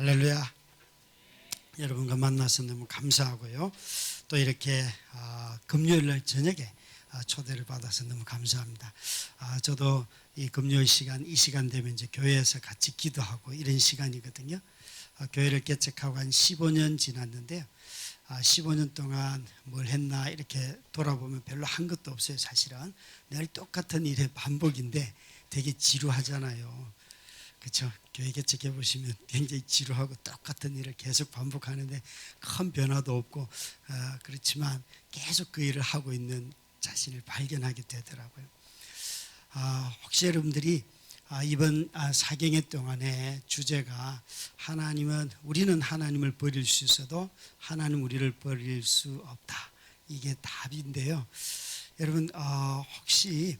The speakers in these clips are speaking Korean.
할렐루야. 여러분과 만나서 너무 감사하고요. 또 이렇게 금요일 날 저녁에 초대를 받아서 너무 감사합니다. 저도 이 금요일 시간, 이 시간 되면 이제 교회에서 같이 기도하고 이런 시간이거든요. 교회를 개척하고 한 15년 지났는데요. 15년 동안 뭘 했나 이렇게 돌아보면 별로 한 것도 없어요. 사실은 늘 똑같은 일의 반복인데 되게 지루하잖아요. 그렇죠? 교회 개척해 보시면 굉장히 지루하고 똑같은 일을 계속 반복하는데 큰 변화도 없고 그렇지만 계속 그 일을 하고 있는 자신을 발견하게 되더라고요. 혹시 여러분들이 이번 사경회 동안에 주제가 우리는 하나님을 버릴 수 있어도 하나님 우리를 버릴 수 없다. 이게 답인데요. 여러분 혹시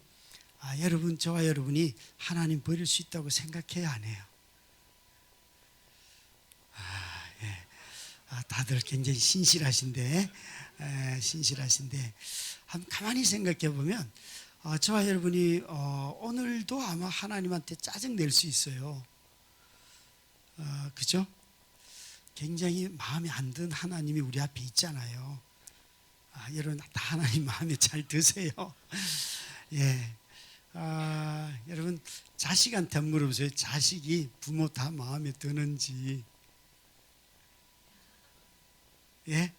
저와 여러분이 하나님 버릴 수 있다고 생각해야 안 해요? 예. 다들 굉장히 신실하신데 한번 가만히 생각해 보면 저와 여러분이 오늘도 아마 하나님한테 짜증 낼 수 있어요. 그죠? 굉장히 마음에 안 든 하나님이 우리 앞에 있잖아요. 여러분 다 하나님 마음에 잘 드세요. 예. 여러분 자식한테 한번 물어보세요. 자식이 부모 다 마음에 드는지. 예?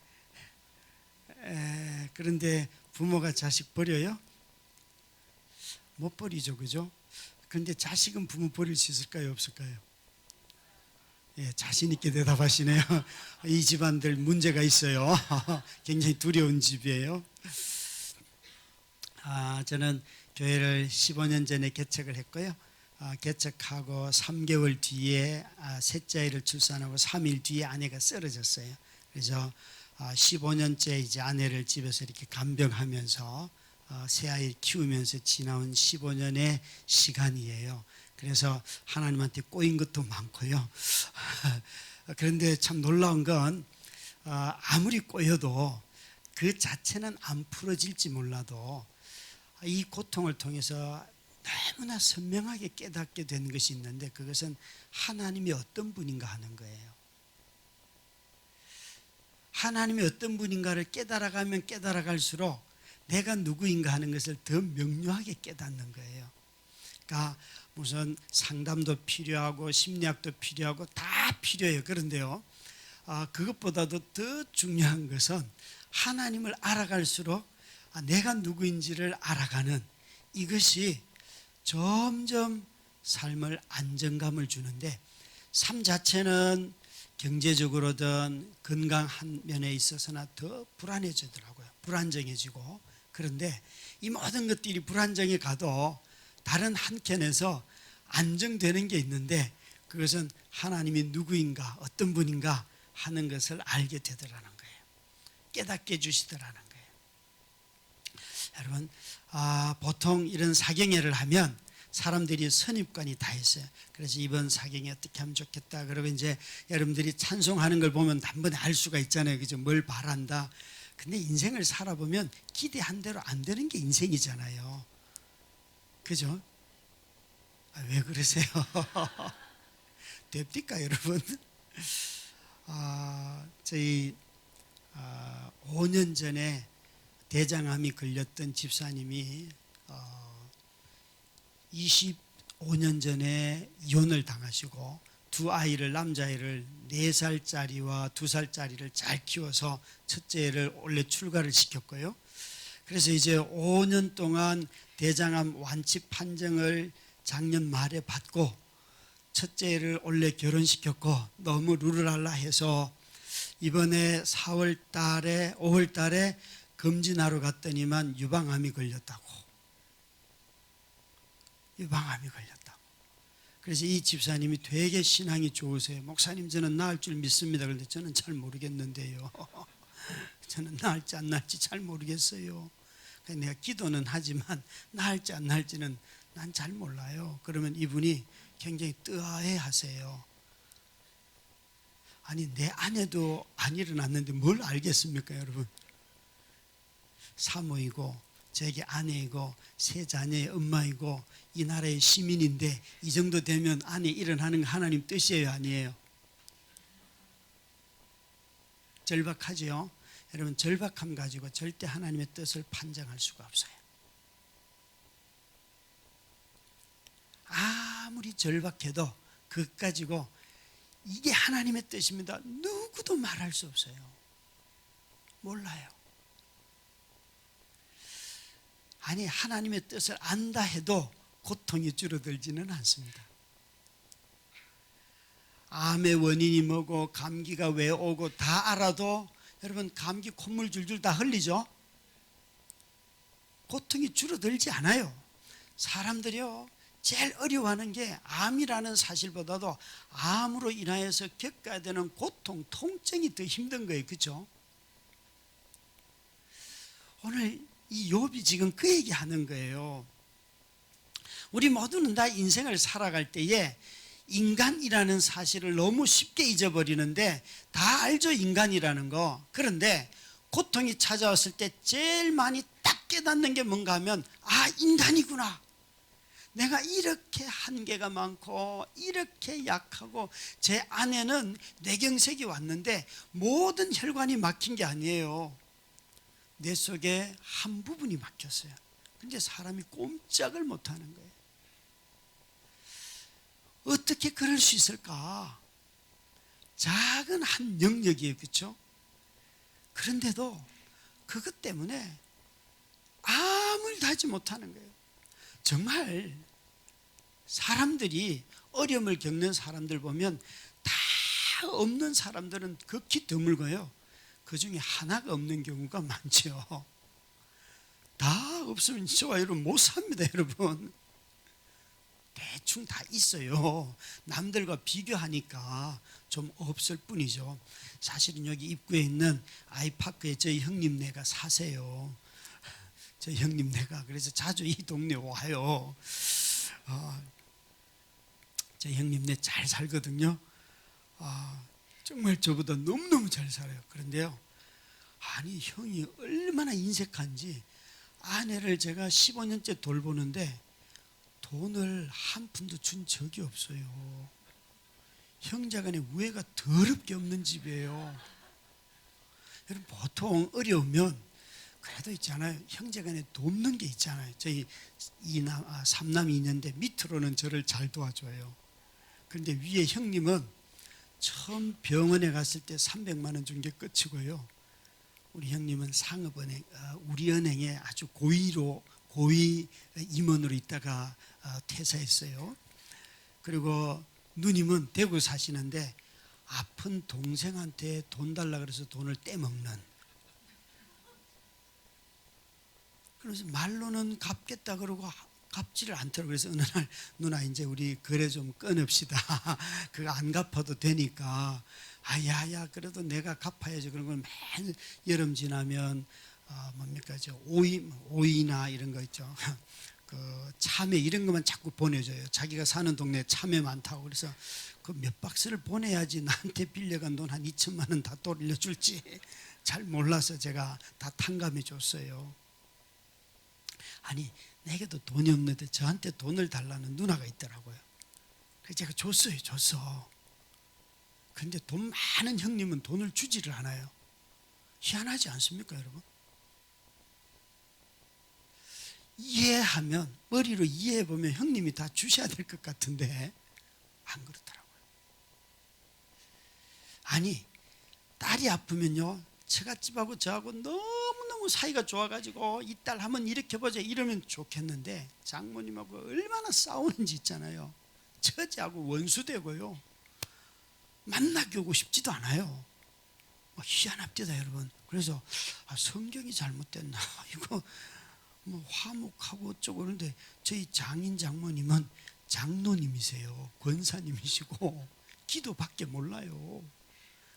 그런데 부모가 자식 버려요? 못 버리죠, 그죠? 그런데 자식은 부모 버릴 수 있을까요, 없을까요? 예, 자신 있게 대답하시네요. 이 집안들 문제가 있어요. 굉장히 두려운 집이에요. 저는 교회를 15년 전에 개척을 했고요. 개척하고 3개월 뒤에 셋째 아이를 출산하고 3일 뒤에 아내가 쓰러졌어요. 그래서 15년째 이제 아내를 집에서 이렇게 간병하면서 새 아이 키우면서 지나온 15년의 시간이에요. 그래서 하나님한테 꼬인 것도 많고요. 그런데 참 놀라운 건 아무리 꼬여도 그 자체는 안 풀어질지 몰라도 이 고통을 통해서 너무나 선명하게 깨닫게 된 것이 있는데 그것은 하나님이 어떤 분인가 하는 거예요. 하나님이 어떤 분인가를 깨달아가면 깨달아갈수록 내가 누구인가 하는 것을 더 명료하게 깨닫는 거예요. 그러니까 무슨 상담도 필요하고 심리학도 필요하고 다 필요해요. 그런데요, 그것보다도 더 중요한 것은 하나님을 알아갈수록 내가 누구인지를 알아가는 이것이 점점 삶을 안정감을 주는데 삶 자체는 경제적으로든 건강 한 면에 있어서나 더 불안해지더라고요. 불안정해지고. 그런데 이 모든 것들이 불안정해 가도 다른 한켠에서 안정되는 게 있는데 그것은 하나님이 누구인가 어떤 분인가 하는 것을 알게 되더라는 거예요. 깨닫게 해주시더라는 거예요. 여러분 보통 이런 사경회를 하면 사람들이 선입관이 다 있어요. 그래서 이번 사경회 어떻게 하면 좋겠다 그러고 이제 여러분들이 찬송하는 걸 보면 단번에 알 수가 있잖아요. 그죠? 뭘 바란다. 근데 인생을 살아보면 기대한 대로 안 되는 게 인생이잖아요. 그죠? 왜 그러세요? 됩니까 여러분? 저희 5년 전에 대장암이 걸렸던 집사님이 25년 전에 이혼을 당하시고 두 아이를 남자아이를 4살짜리와 2살짜리를 잘 키워서 첫째를 원래 출가를 시켰고요. 그래서 이제 5년 동안 대장암 완치 판정을 작년 말에 받고 첫째를 원래 결혼시켰고 너무 루루랄라 해서 이번에 4월 달에 5월 달에 검진하러 갔더니만 유방암이 걸렸다고. 유방암이 걸렸다고. 그래서 이 집사님이 되게 신앙이 좋으세요. 목사님 저는 나을 줄 믿습니다. 그런데 저는 잘 모르겠는데요. 저는 나을지 안 나을지 잘 모르겠어요. 내가 기도는 하지만 나을지 안 나을지는 난 잘 몰라요. 그러면 이분이 굉장히 뜨아해 하세요. 아니 내 아내도 안 일어났는데 뭘 알겠습니까 여러분? 사모이고 제게 아내이고 세 자녀의 엄마이고 이 나라의 시민인데 이 정도 되면 아내 일어나는 거 하나님 뜻이에요 아니에요? 절박하지요. 여러분, 절박함 가지고 절대 하나님의 뜻을 판정할 수가 없어요. 아무리 절박해도 그것 가지고 이게 하나님의 뜻입니다, 누구도 말할 수 없어요. 몰라요. 아니, 하나님의 뜻을 안다 해도 고통이 줄어들지는 않습니다. 암의 원인이 뭐고 감기가 왜 오고 다 알아도 여러분, 감기 콧물 줄줄 다 흘리죠. 고통이 줄어들지 않아요. 사람들이요, 제일 어려워하는 게 암이라는 사실보다도 암으로 인하여서 겪어야 되는 고통, 통증이 더 힘든 거예요. 그렇죠? 오늘 이 욥이 지금 그 얘기하는 거예요. 우리 모두는 다 인생을 살아갈 때에 인간이라는 사실을 너무 쉽게 잊어버리는데, 다 알죠, 인간이라는 거. 그런데 고통이 찾아왔을 때 제일 많이 딱 깨닫는 게 뭔가 하면, 인간이구나. 내가 이렇게 한계가 많고 이렇게 약하고, 제 안에는 뇌경색이 왔는데 모든 혈관이 막힌 게 아니에요. 뇌 속에 한 부분이 막혔어요. 근데 사람이 꼼짝을 못하는 거예요. 어떻게 그럴 수 있을까? 작은 한 영역이에요. 그렇죠? 그런데도 그것 때문에 아무 일도 하지 못하는 거예요. 정말 사람들이, 어려움을 겪는 사람들 보면 다 없는 사람들은 극히 드물고요, 그 중에 하나가 없는 경우가 많죠. 다 없으면 저와 여러분 못 삽니다. 여러분, 대충 다 있어요. 남들과 비교하니까 좀 없을 뿐이죠. 사실은 여기 입구에 있는 아이파크에 저희 형님네가 사세요. 저희 형님네가. 그래서 자주 이 동네 와요. 저희 형님네 잘 살거든요. 정말 저보다 너무너무 잘 살아요. 그런데요, 아니, 형이 얼마나 인색한지, 아내를 제가 15년째 돌보는데 돈을 한 푼도 준 적이 없어요. 형제간에 우애가 더럽게 없는 집이에요. 여러분, 보통 어려우면 그래도 있잖아요, 형제간에 돕는 게 있잖아요. 저희 3남 2년대 밑으로는 저를 잘 도와줘요. 그런데 위에 형님은 처음 병원에 갔을 때 300만 원 준 게 끝이고요, 우리 형님은 상업은행, 우리은행에 아주 고위 임원으로 있다가 퇴사했어요. 그리고 누님은 대구 사시는데 아픈 동생한테 돈 달라 그래서 돈을 떼먹는, 그래서 말로는 갚겠다 그러고 갚지를 않더라고요. 그래서 어느 날, 누나 이제 우리 거래 좀 끊읍시다. 그거 안 갚아도 되니까. 야야, 그래도 내가 갚아야지. 그런 걸 매일 여름 지나면 뭡니까, 저 오이나 이런 거 있죠. 그 참외 이런 것만 자꾸 보내줘요. 자기가 사는 동네에 참외 많다고. 그래서 그 몇 박스를 보내야지 나한테 빌려간 돈 한 2천만 원 다 돌려줄지 잘 몰라서 제가 다 탕감해 줬어요. 아니, 내게도 돈이 없는데 저한테 돈을 달라는 누나가 있더라고요. 그래서 제가 줬어. 그런데 돈 많은 형님은 돈을 주지를 않아요. 희한하지 않습니까, 여러분? 이해하면, 머리로 이해해보면 형님이 다 주셔야 될 것 같은데 안 그렇더라고요. 아니, 딸이 아프면요, 처갓집하고 저하고 너무너무 사이가 좋아가지고 이 딸 한번 일으켜보자 이러면 좋겠는데, 장모님하고 얼마나 싸우는지 있잖아요. 처제하고 원수되고요, 만나게 오고 싶지도 않아요. 희한합니다, 여러분. 그래서 성경이 잘못됐나, 이거 화목하고 어쩌고. 그런데 저희 장인 장모님은 장로님이세요. 권사님이시고 기도밖에 몰라요.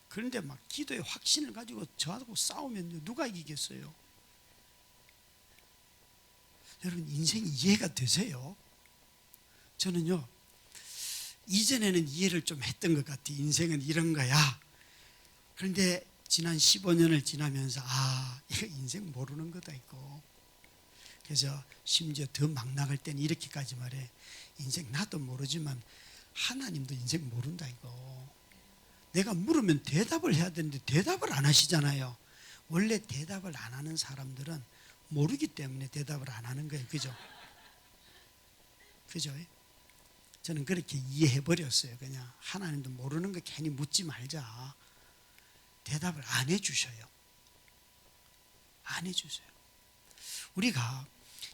그런데 막 기도의 확신을 가지고 저하고 싸우면 누가 이기겠어요? 여러분, 인생이 이해가 되세요? 저는요, 이전에는 이해를 좀 했던 것 같아요. 인생은 이런 거야. 그런데 지난 15년을 지나면서 이거 인생 모르는 거다 있고, 그래서 심지어 더 막 나갈 때는 이렇게까지 말해. 인생 나도 모르지만 하나님도 인생 모른다 이거. 내가 물으면 대답을 해야 되는데 대답을 안 하시잖아요. 원래 대답을 안 하는 사람들은 모르기 때문에 대답을 안 하는 거예요. 그죠? 그죠? 저는 그렇게 이해해 버렸어요. 그냥 하나님도 모르는 거 괜히 묻지 말자. 대답을 안 해주셔요. 안 해주세요. 우리가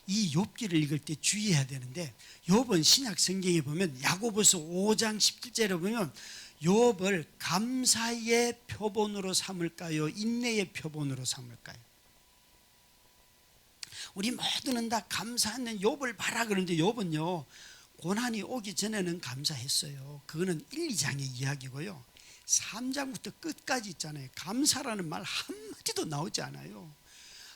이 욥기를 읽을 때 주의해야 되는데, 욥은 신약 성경에 보면 야고보서 5장 17절에 보면 욥을 감사의 표본으로 삼을까요? 인내의 표본으로 삼을까요? 우리 모두는 다 감사하는 욥을 봐라 그러는데, 욥은요 고난이 오기 전에는 감사했어요. 그거는 1, 2장의 이야기고요. 3장부터 끝까지 있잖아요. 감사라는 말 한마디도 나오지 않아요.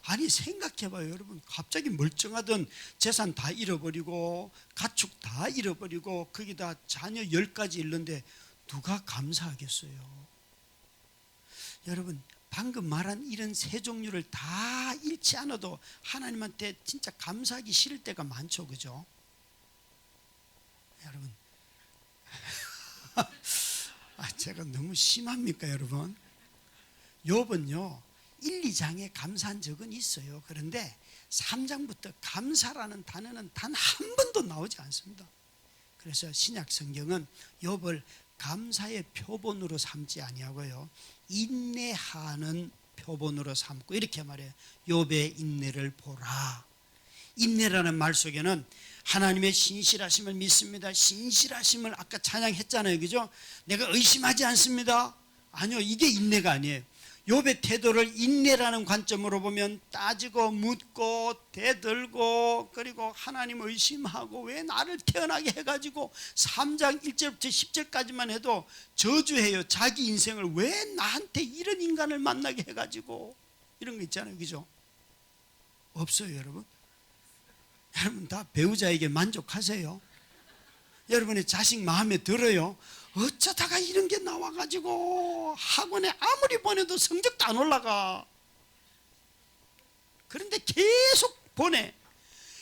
아니 생각해봐요 여러분. 갑자기 멀쩡하던 재산 다 잃어버리고 가축 다 잃어버리고 거기다 자녀 10가지 잃는데 누가 감사하겠어요? 여러분 방금 말한 이런 세 종류를 다 잃지 않아도 하나님한테 진짜 감사하기 싫을 때가 많죠. 그죠? 여러분 제가 너무 심합니까 여러분? 욥은요 1, 2장에 감사한 적은 있어요. 그런데 3장부터 감사라는 단어는 단 한 번도 나오지 않습니다. 그래서 신약 성경은 욥을 감사의 표본으로 삼지 아니하고요 인내하는 표본으로 삼고 이렇게 말해요. 욥의 인내를 보라. 인내라는 말 속에는 하나님의 신실하심을 믿습니다. 신실하심을 아까 찬양했잖아요. 그죠? 내가 의심하지 않습니다. 아니요, 이게 인내가 아니에요. 욥의 태도를 인내라는 관점으로 보면 따지고 묻고 대들고 그리고 하나님 의심하고 왜 나를 태어나게 해가지고 3장 1절부터 10절까지만 해도 저주해요. 자기 인생을 왜 나한테 이런 인간을 만나게 해가지고 이런 거 있잖아요. 그죠? 없어요 여러분. 여러분 다 배우자에게 만족하세요? 여러분의 자식 마음에 들어요? 어쩌다가 이런 게 나와가지고 학원에 아무리 보내도 성적도 안 올라가. 그런데 계속 보내.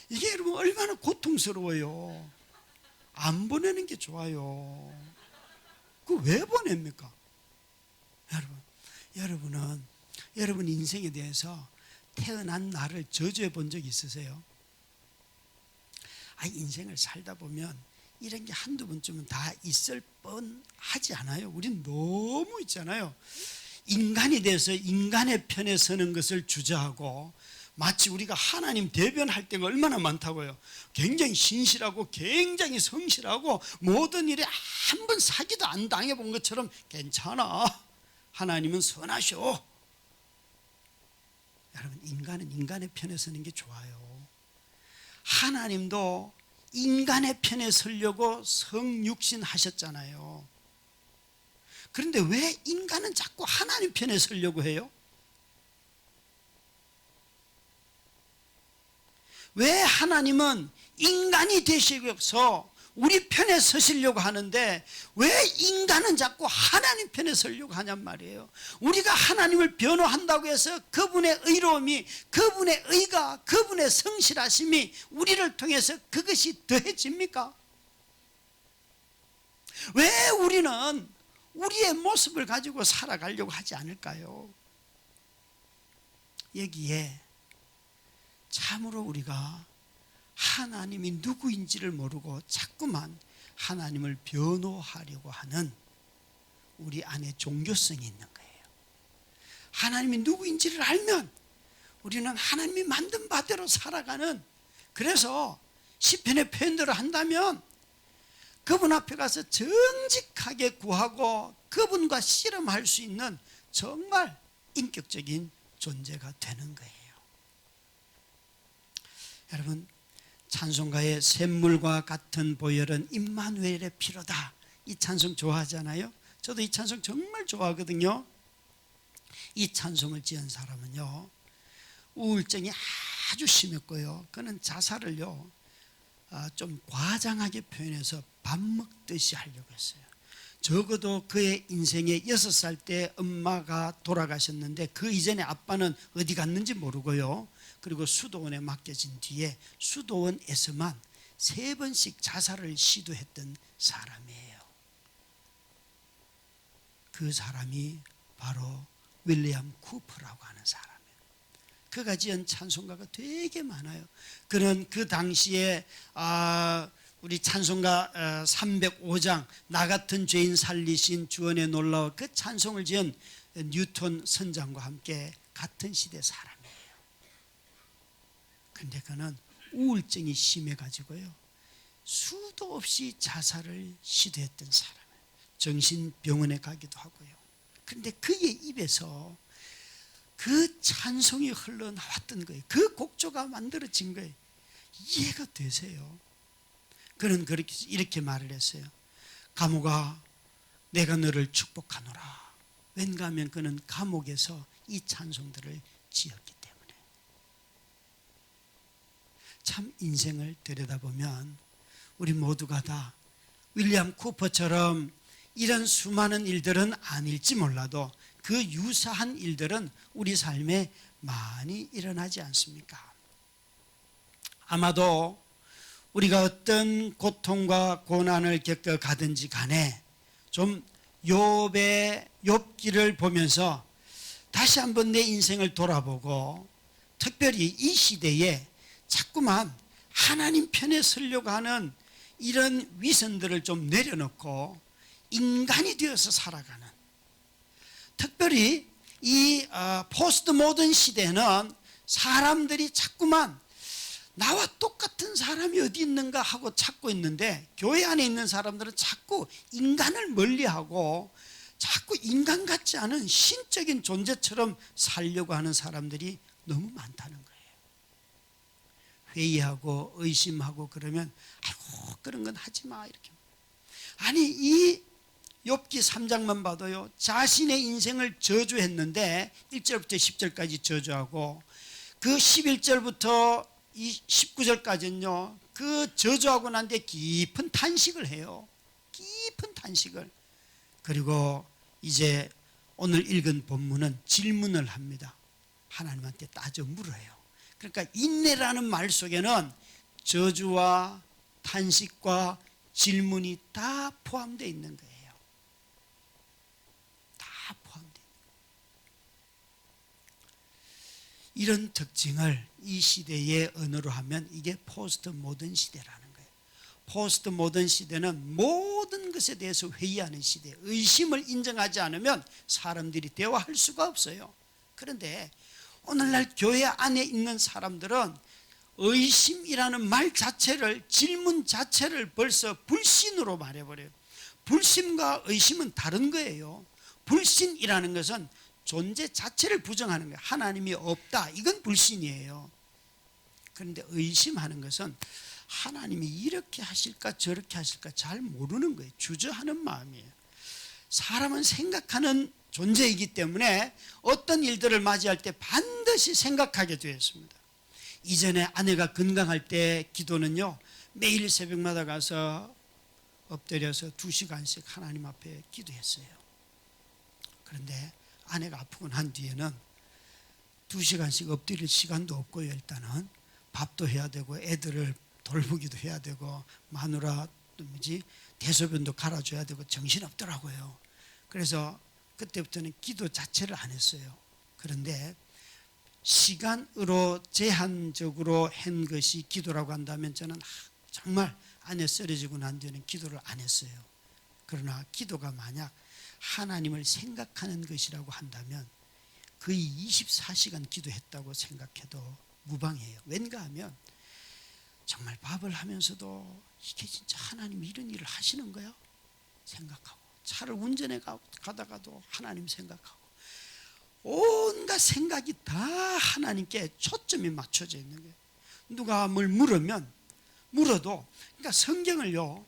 이게 여러분 얼마나 고통스러워요. 안 보내는 게 좋아요. 그 왜 보냅니까? 여러분은 여러분 인생에 대해서 태어난 나를 저주해 본 적 있으세요? 인생을 살다 보면 이런 게 한두 번쯤은 다 있을 뻔하지 않아요? 우린 너무 있잖아요. 인간이 돼서 인간의 편에 서는 것을 주저하고 마치 우리가 하나님 대변할 때가 얼마나 많다고요. 굉장히 신실하고 굉장히 성실하고 모든 일에 한 번 사기도 안 당해본 것처럼 괜찮아. 하나님은 선하셔. 여러분 인간은 인간의 편에 서는 게 좋아요. 하나님도 인간의 편에 서려고 성육신 하셨잖아요. 그런데 왜 인간은 자꾸 하나님 편에 서려고 해요? 왜 하나님은 인간이 되시고서 우리 편에 서시려고 하는데 왜 인간은 자꾸 하나님 편에 서려고 하냔 말이에요. 우리가 하나님을 변호한다고 해서 그분의 의로움이, 그분의 의가, 그분의 성실하심이 우리를 통해서 그것이 더해집니까? 왜 우리는 우리의 모습을 가지고 살아가려고 하지 않을까요? 여기에 참으로 우리가 하나님이 누구인지를 모르고 자꾸만 하나님을 변호하려고 하는 우리 안에 종교성이 있는 거예요. 하나님이 누구인지를 알면 우리는 하나님이 만든 바대로 살아가는, 그래서 시편의 표현대로 한다면 그분 앞에 가서 정직하게 구하고 그분과 씨름할 수 있는 정말 인격적인 존재가 되는 거예요. 여러분 찬송가의 샘물과 같은 보혈은 임마누엘의 피로다, 이 찬송 좋아하잖아요. 저도 이 찬송 정말 좋아하거든요. 이 찬송을 지은 사람은요 우울증이 아주 심했고요, 그는 자살을요 좀 과장하게 표현해서 밥 먹듯이 하려고 했어요. 적어도 그의 인생에 6살 때 엄마가 돌아가셨는데 그 이전에 아빠는 어디 갔는지 모르고요, 그리고 수도원에 맡겨진 뒤에 수도원에서만 3번씩 자살을 시도했던 사람이에요. 그 사람이 바로 윌리엄 쿠퍼라고 하는 사람이에요. 그가 지은 찬송가가 되게 많아요. 그는 그 당시에 우리 찬송가 305장 나 같은 죄인 살리신 주원의 놀라워, 그 찬송을 지은 뉴턴 선장과 함께 같은 시대 사람이에요. 근데 그는 우울증이 심해가지고요, 수도 없이 자살을 시도했던 사람이에요. 정신병원에 가기도 하고요. 근데 그의 입에서 그 찬송이 흘러나왔던 거예요. 그 곡조가 만들어진 거예요. 이해가 되세요? 그는 이렇게 말을 했어요. 감옥아, 내가 너를 축복하노라. 왠가 하면 그는 감옥에서 이 찬송들을 지었기 때문에. 참 인생을 들여다보면 우리 모두가 다 윌리엄 쿠퍼처럼 이런 수많은 일들은 아닐지 몰라도 그 유사한 일들은 우리 삶에 많이 일어나지 않습니까? 아마도 우리가 어떤 고통과 고난을 겪어 가든지 간에 좀 욥기를 보면서 다시 한번 내 인생을 돌아보고, 특별히 이 시대에 자꾸만 하나님 편에 서려고 하는 이런 위선들을 좀 내려놓고 인간이 되어서 살아가는, 특별히 이 포스트 모던 시대는 사람들이 자꾸만 나와 똑같은 사람이 어디 있는가 하고 찾고 있는데, 교회 안에 있는 사람들은 자꾸 인간을 멀리하고 자꾸 인간 같지 않은 신적인 존재처럼 살려고 하는 사람들이 너무 많다는 거예요. 회의하고 의심하고 그러면 아이고 그런 건 하지 마 이렇게. 아니 이 욥기 3장만 봐도요, 자신의 인생을 저주했는데 1절부터 10절까지 저주하고 그 11절부터 19절까지는요 그 저주하고 난 뒤에 깊은 탄식을 해요. 깊은 탄식을. 그리고 이제 오늘 읽은 본문은 질문을 합니다. 하나님한테 따져 물어요. 그러니까 인내라는 말 속에는 저주와 탄식과 질문이 다 포함되어 있는 거예요. 다 포함되어 있는 거예요. 이런 특징을 이 시대의 언어로 하면 이게 포스트 모던 시대라는 거예요. 포스트 모던 시대는 모든 것에 대해서 회의하는 시대예요. 의심을 인정하지 않으면 사람들이 대화할 수가 없어요. 그런데 오늘날 교회 안에 있는 사람들은 의심이라는 말 자체를, 질문 자체를 벌써 불신으로 말해버려요. 불신과 의심은 다른 거예요. 불신이라는 것은 존재 자체를 부정하는 거예요. 하나님이 없다, 이건 불신이에요. 그런데 의심하는 것은 하나님이 이렇게 하실까 저렇게 하실까 잘 모르는 거예요. 주저하는 마음이에요. 사람은 생각하는 존재이기 때문에 어떤 일들을 맞이할 때 반드시 생각하게 되어 있습니다. 이전에 아내가 건강할 때 기도는요, 매일 새벽마다 가서 엎드려서 2시간씩 하나님 앞에 기도했어요. 그런데 아내가 아프고 난 뒤에는 2시간씩 엎드릴 시간도 없고요. 일단은 밥도 해야 되고 애들을 돌보기도 해야 되고 마누라 대소변도 갈아줘야 되고 정신없더라고요. 그래서 그때부터는 기도 자체를 안 했어요. 그런데 시간으로 제한적으로 한 것이 기도라고 한다면 저는 정말 아내 쓰러지고 난 뒤에는 기도를 안 했어요. 그러나 기도가 만약 하나님을 생각하는 것이라고 한다면 거의 24시간 기도했다고 생각해도 무방해요. 왠가 하면 정말 밥을 하면서도 이게 진짜 하나님이 이런 일을 하시는 거야? 생각하고, 차를 운전해 가다가도 하나님 생각하고, 온갖 생각이 다 하나님께 초점이 맞춰져 있는 거예요. 누가 뭘 물어도 그러니까 성경을요,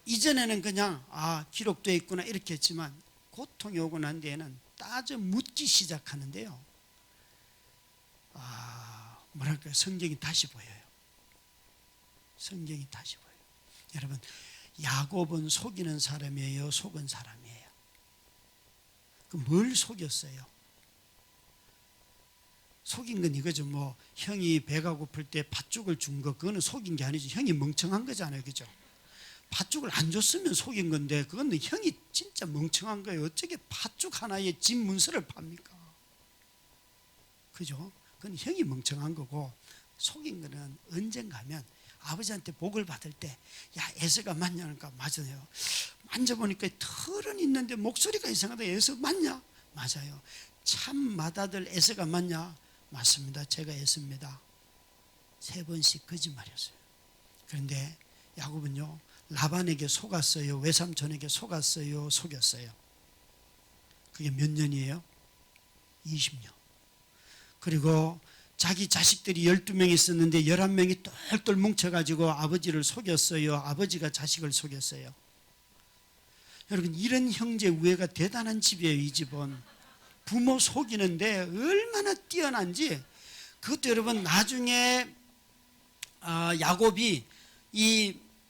이전에는 그냥 기록되어 있구나 이렇게 했지만 고통이 오고 난 뒤에는 따져 묻기 시작하는데요, 뭐랄까요, 성경이 다시 보여요. 성경이 다시 보여요. 여러분, 야곱은 속이는 사람이에요, 속은 사람이에요? 뭘 속였어요? 속인 건 이거죠. 뭐 형이 배가 고플 때 팥죽을 준 거, 그거는 속인 게 아니죠. 형이 멍청한 거잖아요, 그죠? 팥죽을 안 줬으면 속인 건데 그건 형이 진짜 멍청한 거예요. 어떻게 팥죽 하나에 집 문서를 팝니까? 그죠? 그건 형이 멍청한 거고, 속인 거는 언젠가 하면 아버지한테 복을 받을 때, 야, 에서가 맞냐니까 맞아요. 만져보니까 털은 있는데 목소리가 이상하다. 에서 맞냐? 맞아요. 참 맏아들 에서가 맞냐? 맞습니다. 제가 에서입니다. 3번씩 거짓말이었어요. 그런데 야곱은요, 라반에게 속았어요, 외삼촌에게 속았어요, 속였어요. 그게 몇 년이에요? 20년. 그리고 자기 자식들이 12명이 있었는데 11명이 똘똘 뭉쳐가지고 아버지를 속였어요. 아버지가 자식을 속였어요. 여러분, 이런 형제 우애가 대단한 집이에요. 이 집은 부모 속이는데 얼마나 뛰어난지. 그것도 여러분, 나중에 야곱이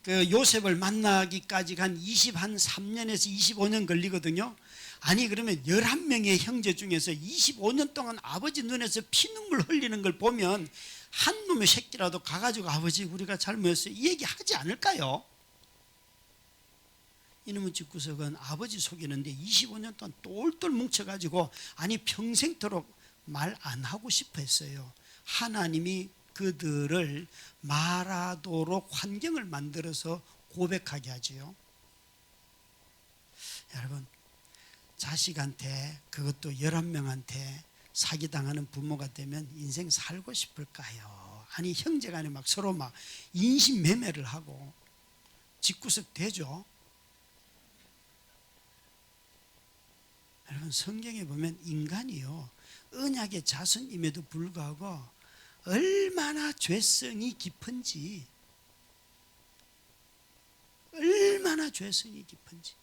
그 요셉을 만나기까지 한 23년에서 25년 걸리거든요. 아니, 그러면 11명의 형제 중에서 25년 동안 아버지 눈에서 피눈물 흘리는 걸 보면 한 놈의 새끼라도 가가지고 아버지 우리가 잘못했어요 이 얘기 하지 않을까요? 이놈의 집구석은 아버지 속이는데 25년 동안 똘똘 뭉쳐가지고, 아니 평생토록 말 안 하고 싶어 했어요. 하나님이 그들을 말하도록 환경을 만들어서 고백하게 하지요. 여러분, 자식한테, 그것도 11명한테 사기당하는 부모가 되면 인생 살고 싶을까요? 아니, 형제간에 막 서로 막 인신매매를 하고 집구석 되죠. 여러분, 성경에 보면 인간이요, 언약의 자손임에도 불구하고 얼마나 죄성이 깊은지, 얼마나 죄성이 깊은지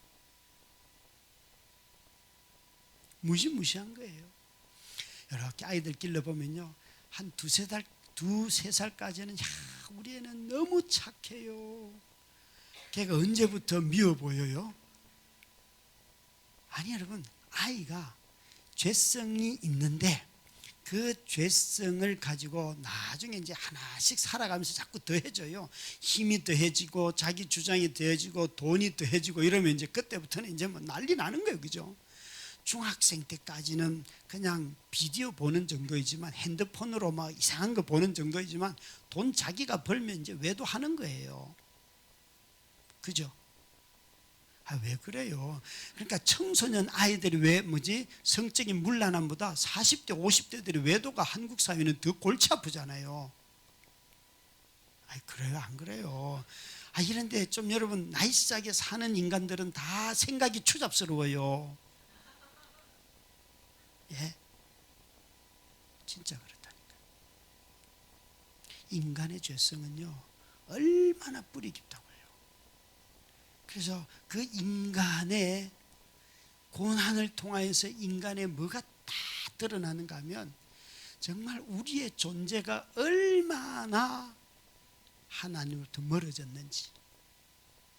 무시무시한 거예요. 이렇게 아이들 길러보면요, 한 두세 살까지는, 야, 우리 애는 너무 착해요. 걔가 언제부터 미워 보여요? 아니, 여러분, 아이가 죄성이 있는데 그 죄성을 가지고 나중에 이제 하나씩 살아가면서 자꾸 더해져요. 힘이 더해지고 자기 주장이 더해지고 돈이 더해지고 이러면 이제 그때부터는 이제 뭐 난리 나는 거예요. 그죠? 중학생 때까지는 그냥 비디오 보는 정도이지만, 핸드폰으로 막 이상한 거 보는 정도이지만, 돈 자기가 벌면 이제 외도하는 거예요. 그죠? 왜 그래요? 그러니까 청소년 아이들이 왜 성적인 문란함보다 40대 50대들이 외도가 한국 사회는 더 골치 아프잖아요. 그래요? 안 그래요? 이런데 좀 여러분, 나이스하게 사는 인간들은 다 생각이 추잡스러워요. 예? 진짜 그렇다니까. 인간의 죄성은요, 얼마나 뿌리 깊다고요. 그래서 그 인간의 고난을 통하여서 인간의 뭐가 다 드러나는가 하면, 정말 우리의 존재가 얼마나 하나님으로부터 멀어졌는지,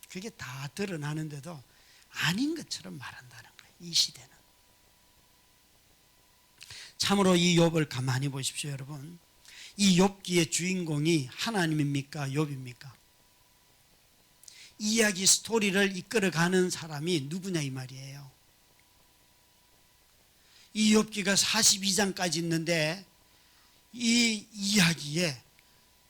그게 다 드러나는데도 아닌 것처럼 말한다는 거예요. 이 시대는. 참으로 이 욥을 가만히 보십시오. 여러분, 이 욥기의 주인공이 하나님입니까? 욥입니까? 이야기 스토리를 이끌어가는 사람이 누구냐 이 말이에요. 이 욥기가 42장까지 있는데 이 이야기에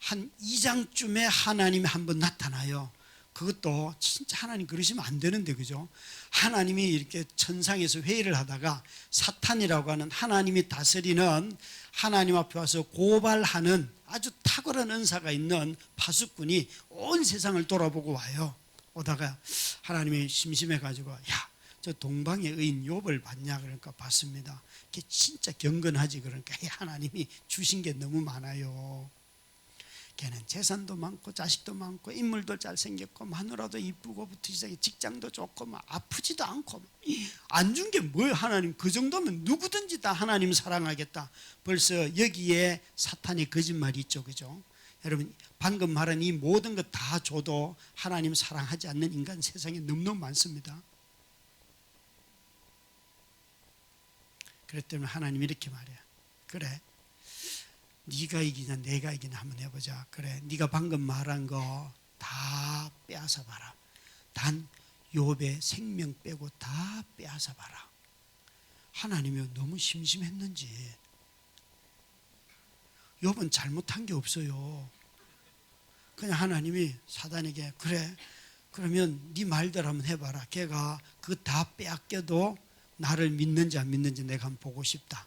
한 2장쯤에 하나님이 한번 나타나요. 그것도 진짜 하나님 그러시면 안 되는데, 그죠? 하나님이 이렇게 천상에서 회의를 하다가 사탄이라고 하는 하나님이 다스리는, 하나님 앞에 와서 고발하는 아주 탁월한 은사가 있는 파수꾼이 온 세상을 돌아보고 와요. 오다가 하나님이 심심해가지고, 야, 저 동방의 의인 욥을 봤냐? 그러니까 봤습니다. 걔 진짜 경건하지. 그러니까 하나님이 주신 게 너무 많아요. 걔는 재산도 많고 자식도 많고 인물도 잘생겼고 마누라도 이쁘고부터 시작해 직장도 좋고 막 아프지도 않고, 안 준 게 뭐예요? 하나님 그 정도면 누구든지 다 하나님 사랑하겠다. 벌써 여기에 사탄의 거짓말이 있죠. 그죠? 여러분, 방금 말한 이 모든 것 다 줘도 하나님 사랑하지 않는 인간 세상에 너무너무 많습니다. 그렇기 때문에 하나님이 이렇게 말해요. 그래, 네가 이기냐 내가 이기냐 한번 해보자. 그래, 네가 방금 말한 거 다 빼앗아 봐라. 단 욥의 생명 빼고 다 빼앗아 봐라. 하나님이 너무 심심했는지 욥은 잘못한 게 없어요. 그냥 하나님이 사단에게 그래 그러면 네 말대로 한번 해봐라. 걔가 그거 다 빼앗겨도 나를 믿는지 안 믿는지 내가 한번 보고 싶다.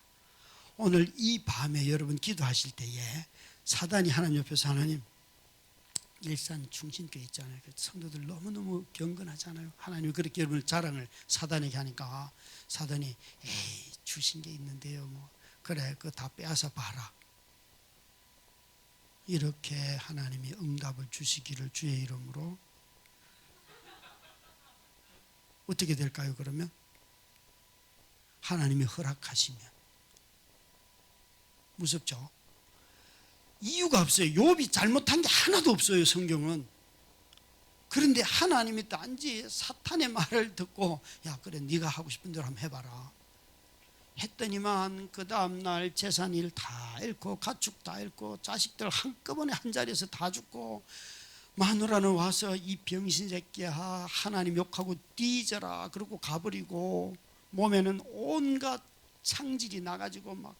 오늘 이 밤에 여러분 기도하실 때에 사단이 하나님 옆에서 하나님 일산 충신교회 있잖아요. 성도들 너무너무 경건하잖아요. 하나님이 그렇게 여러분을 자랑을 사단에게 하니까 사단이 에이 주신 게 있는데요. 뭐 그래 그거 다 빼앗아 봐라. 이렇게 하나님이 응답을 주시기를 주의 이름으로. 어떻게 될까요? 그러면 하나님이 허락하시면. 무섭죠? 이유가 없어요. 욥이 잘못한 게 하나도 없어요. 성경은. 그런데 하나님이 단지 사탄의 말을 듣고 야 그래 네가 하고 싶은 대로 한번 해봐라 했더니만 그 다음날 재산 일 다 잃고 가축 다 잃고 자식들 한꺼번에 한 자리에서 다 죽고 마누라는 와서 이 병신 새끼야 하나님 욕하고 뒤져라 그러고 가버리고 몸에는 온갖 창질이 나가지고 막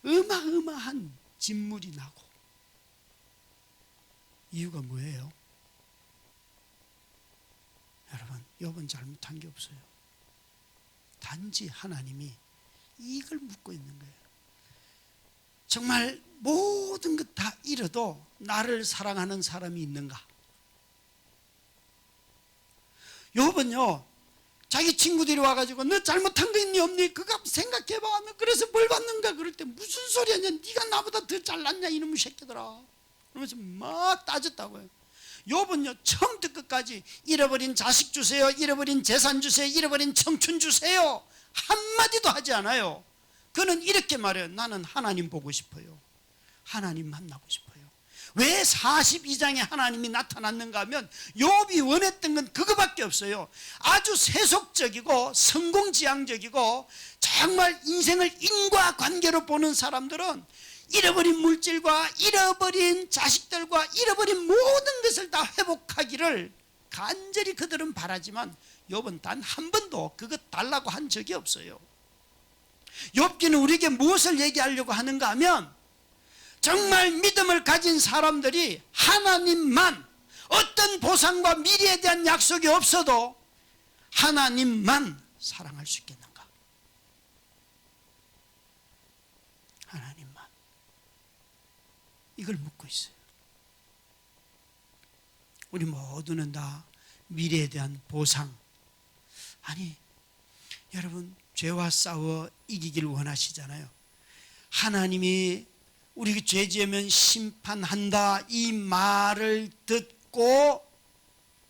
어마어마한 진물이 나고. 이유가 뭐예요? 여러분 욥은 잘못한 게 없어요. 단지 하나님이 이걸 묻고 있는 거예요. 정말 모든 것 다 잃어도 나를 사랑하는 사람이 있는가? 욥은요 자기 친구들이 와가지고 너 잘못한 거 있니 없니? 그거 생각해봐. 너 그래서 뭘 받는가? 그럴 때 무슨 소리야? 네가 나보다 더 잘났냐 이놈의 새끼들아. 그러면서 막 따졌다고요. 욥은요 처음부터 끝까지 잃어버린 자식 주세요, 잃어버린 재산 주세요, 잃어버린 청춘 주세요 한마디도 하지 않아요. 그는 이렇게 말해요. 나는 하나님 보고 싶어요. 하나님 만나고 싶어요. 왜 42장에 하나님이 나타났는가 하면 욥이 원했던 건 그거밖에 없어요. 아주 세속적이고 성공지향적이고 정말 인생을 인과관계로 보는 사람들은 잃어버린 물질과 잃어버린 자식들과 잃어버린 모든 것을 다 회복하기를 간절히 그들은 바라지만 욥은 단 한 번도 그것 달라고 한 적이 없어요. 욥기는 우리에게 무엇을 얘기하려고 하는가 하면 정말 믿음을 가진 사람들이 하나님만, 어떤 보상과 미래에 대한 약속이 없어도 하나님만 사랑할 수 있겠는가? 하나님만. 이걸 묻고 있어요. 우리 모두는 다 미래에 대한 보상, 아니 여러분 죄와 싸워 이기길 원하시잖아요. 하나님이 우리 죄 지으면 심판한다 이 말을 듣고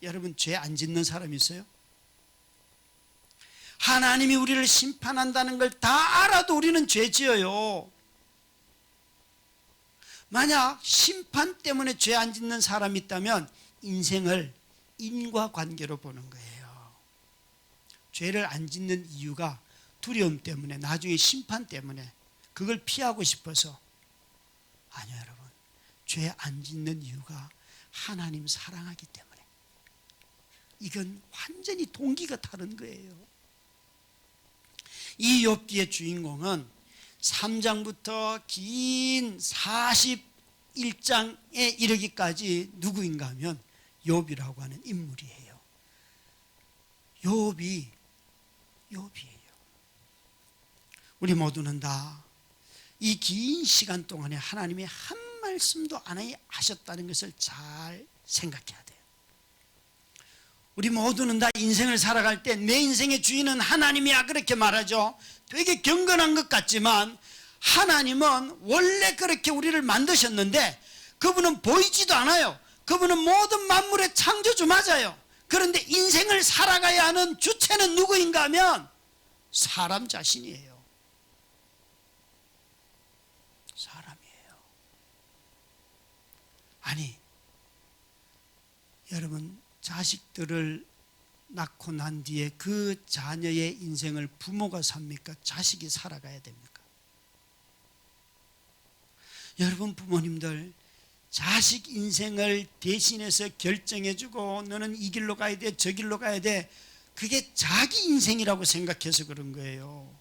여러분 죄 안 짓는 사람이 있어요? 하나님이 우리를 심판한다는 걸 다 알아도 우리는 죄 지어요. 만약 심판 때문에 죄 안 짓는 사람이 있다면 인생을 인과관계로 보는 거예요. 죄를 안 짓는 이유가 두려움 때문에, 나중에 심판 때문에, 그걸 피하고 싶어서. 아니요 여러분, 죄 안 짓는 이유가 하나님 사랑하기 때문에. 이건 완전히 동기가 다른 거예요. 이 욥기의 주인공은 3장부터 긴 41장에 이르기까지 누구인가 하면 욥이라고 하는 인물이에요. 욥이에요. 우리 모두는 다 이 긴 시간 동안에 하나님이 한 말씀도 안 하셨다는 것을 잘 생각해야 돼요. 우리 모두는 다 인생을 살아갈 때 내 인생의 주인은 하나님이야 그렇게 말하죠. 되게 경건한 것 같지만 하나님은 원래 그렇게 우리를 만드셨는데 그분은 보이지도 않아요. 그분은 모든 만물의 창조주 맞아요. 그런데 인생을 살아가야 하는 주체는 누구인가 하면 사람 자신이에요. 사람이에요. 아니 여러분, 자식들을 낳고 난 뒤에 그 자녀의 인생을 부모가 삽니까? 자식이 살아가야 됩니까? 여러분 부모님들 자식 인생을 대신해서 결정해주고 너는 이 길로 가야 돼, 저 길로 가야 돼. 그게 자기 인생이라고 생각해서 그런 거예요.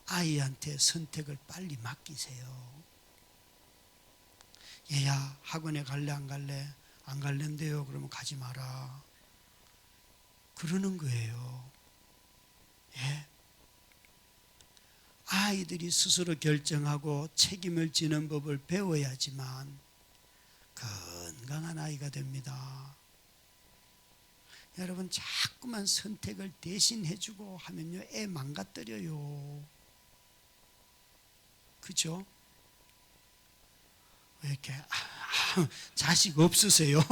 아이한테 선택을 빨리 맡기세요. 얘야, 학원에 갈래 안 갈래? 안 갈랜대요. 그러면 가지 마라. 그러는 거예요. 예? 아이들이 스스로 결정하고 책임을 지는 법을 배워야지만 건강한 아이가 됩니다. 여러분, 자꾸만 선택을 대신 해주고 하면요, 애 망가뜨려요. 그죠? 왜 이렇게 자식 없으세요?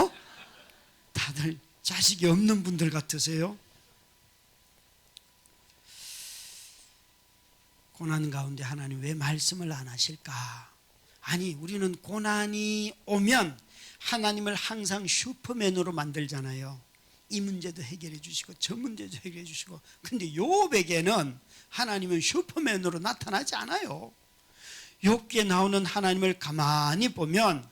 다들 자식이 없는 분들 같으세요? 고난 가운데 하나님 왜 말씀을 안 하실까? 아니, 우리는 고난이 오면 하나님을 항상 슈퍼맨으로 만들잖아요. 이 문제도 해결해 주시고 저 문제도 해결해 주시고. 근데 욥에게는 하나님은 슈퍼맨으로 나타나지 않아요. 욥기에 나오는 하나님을 가만히 보면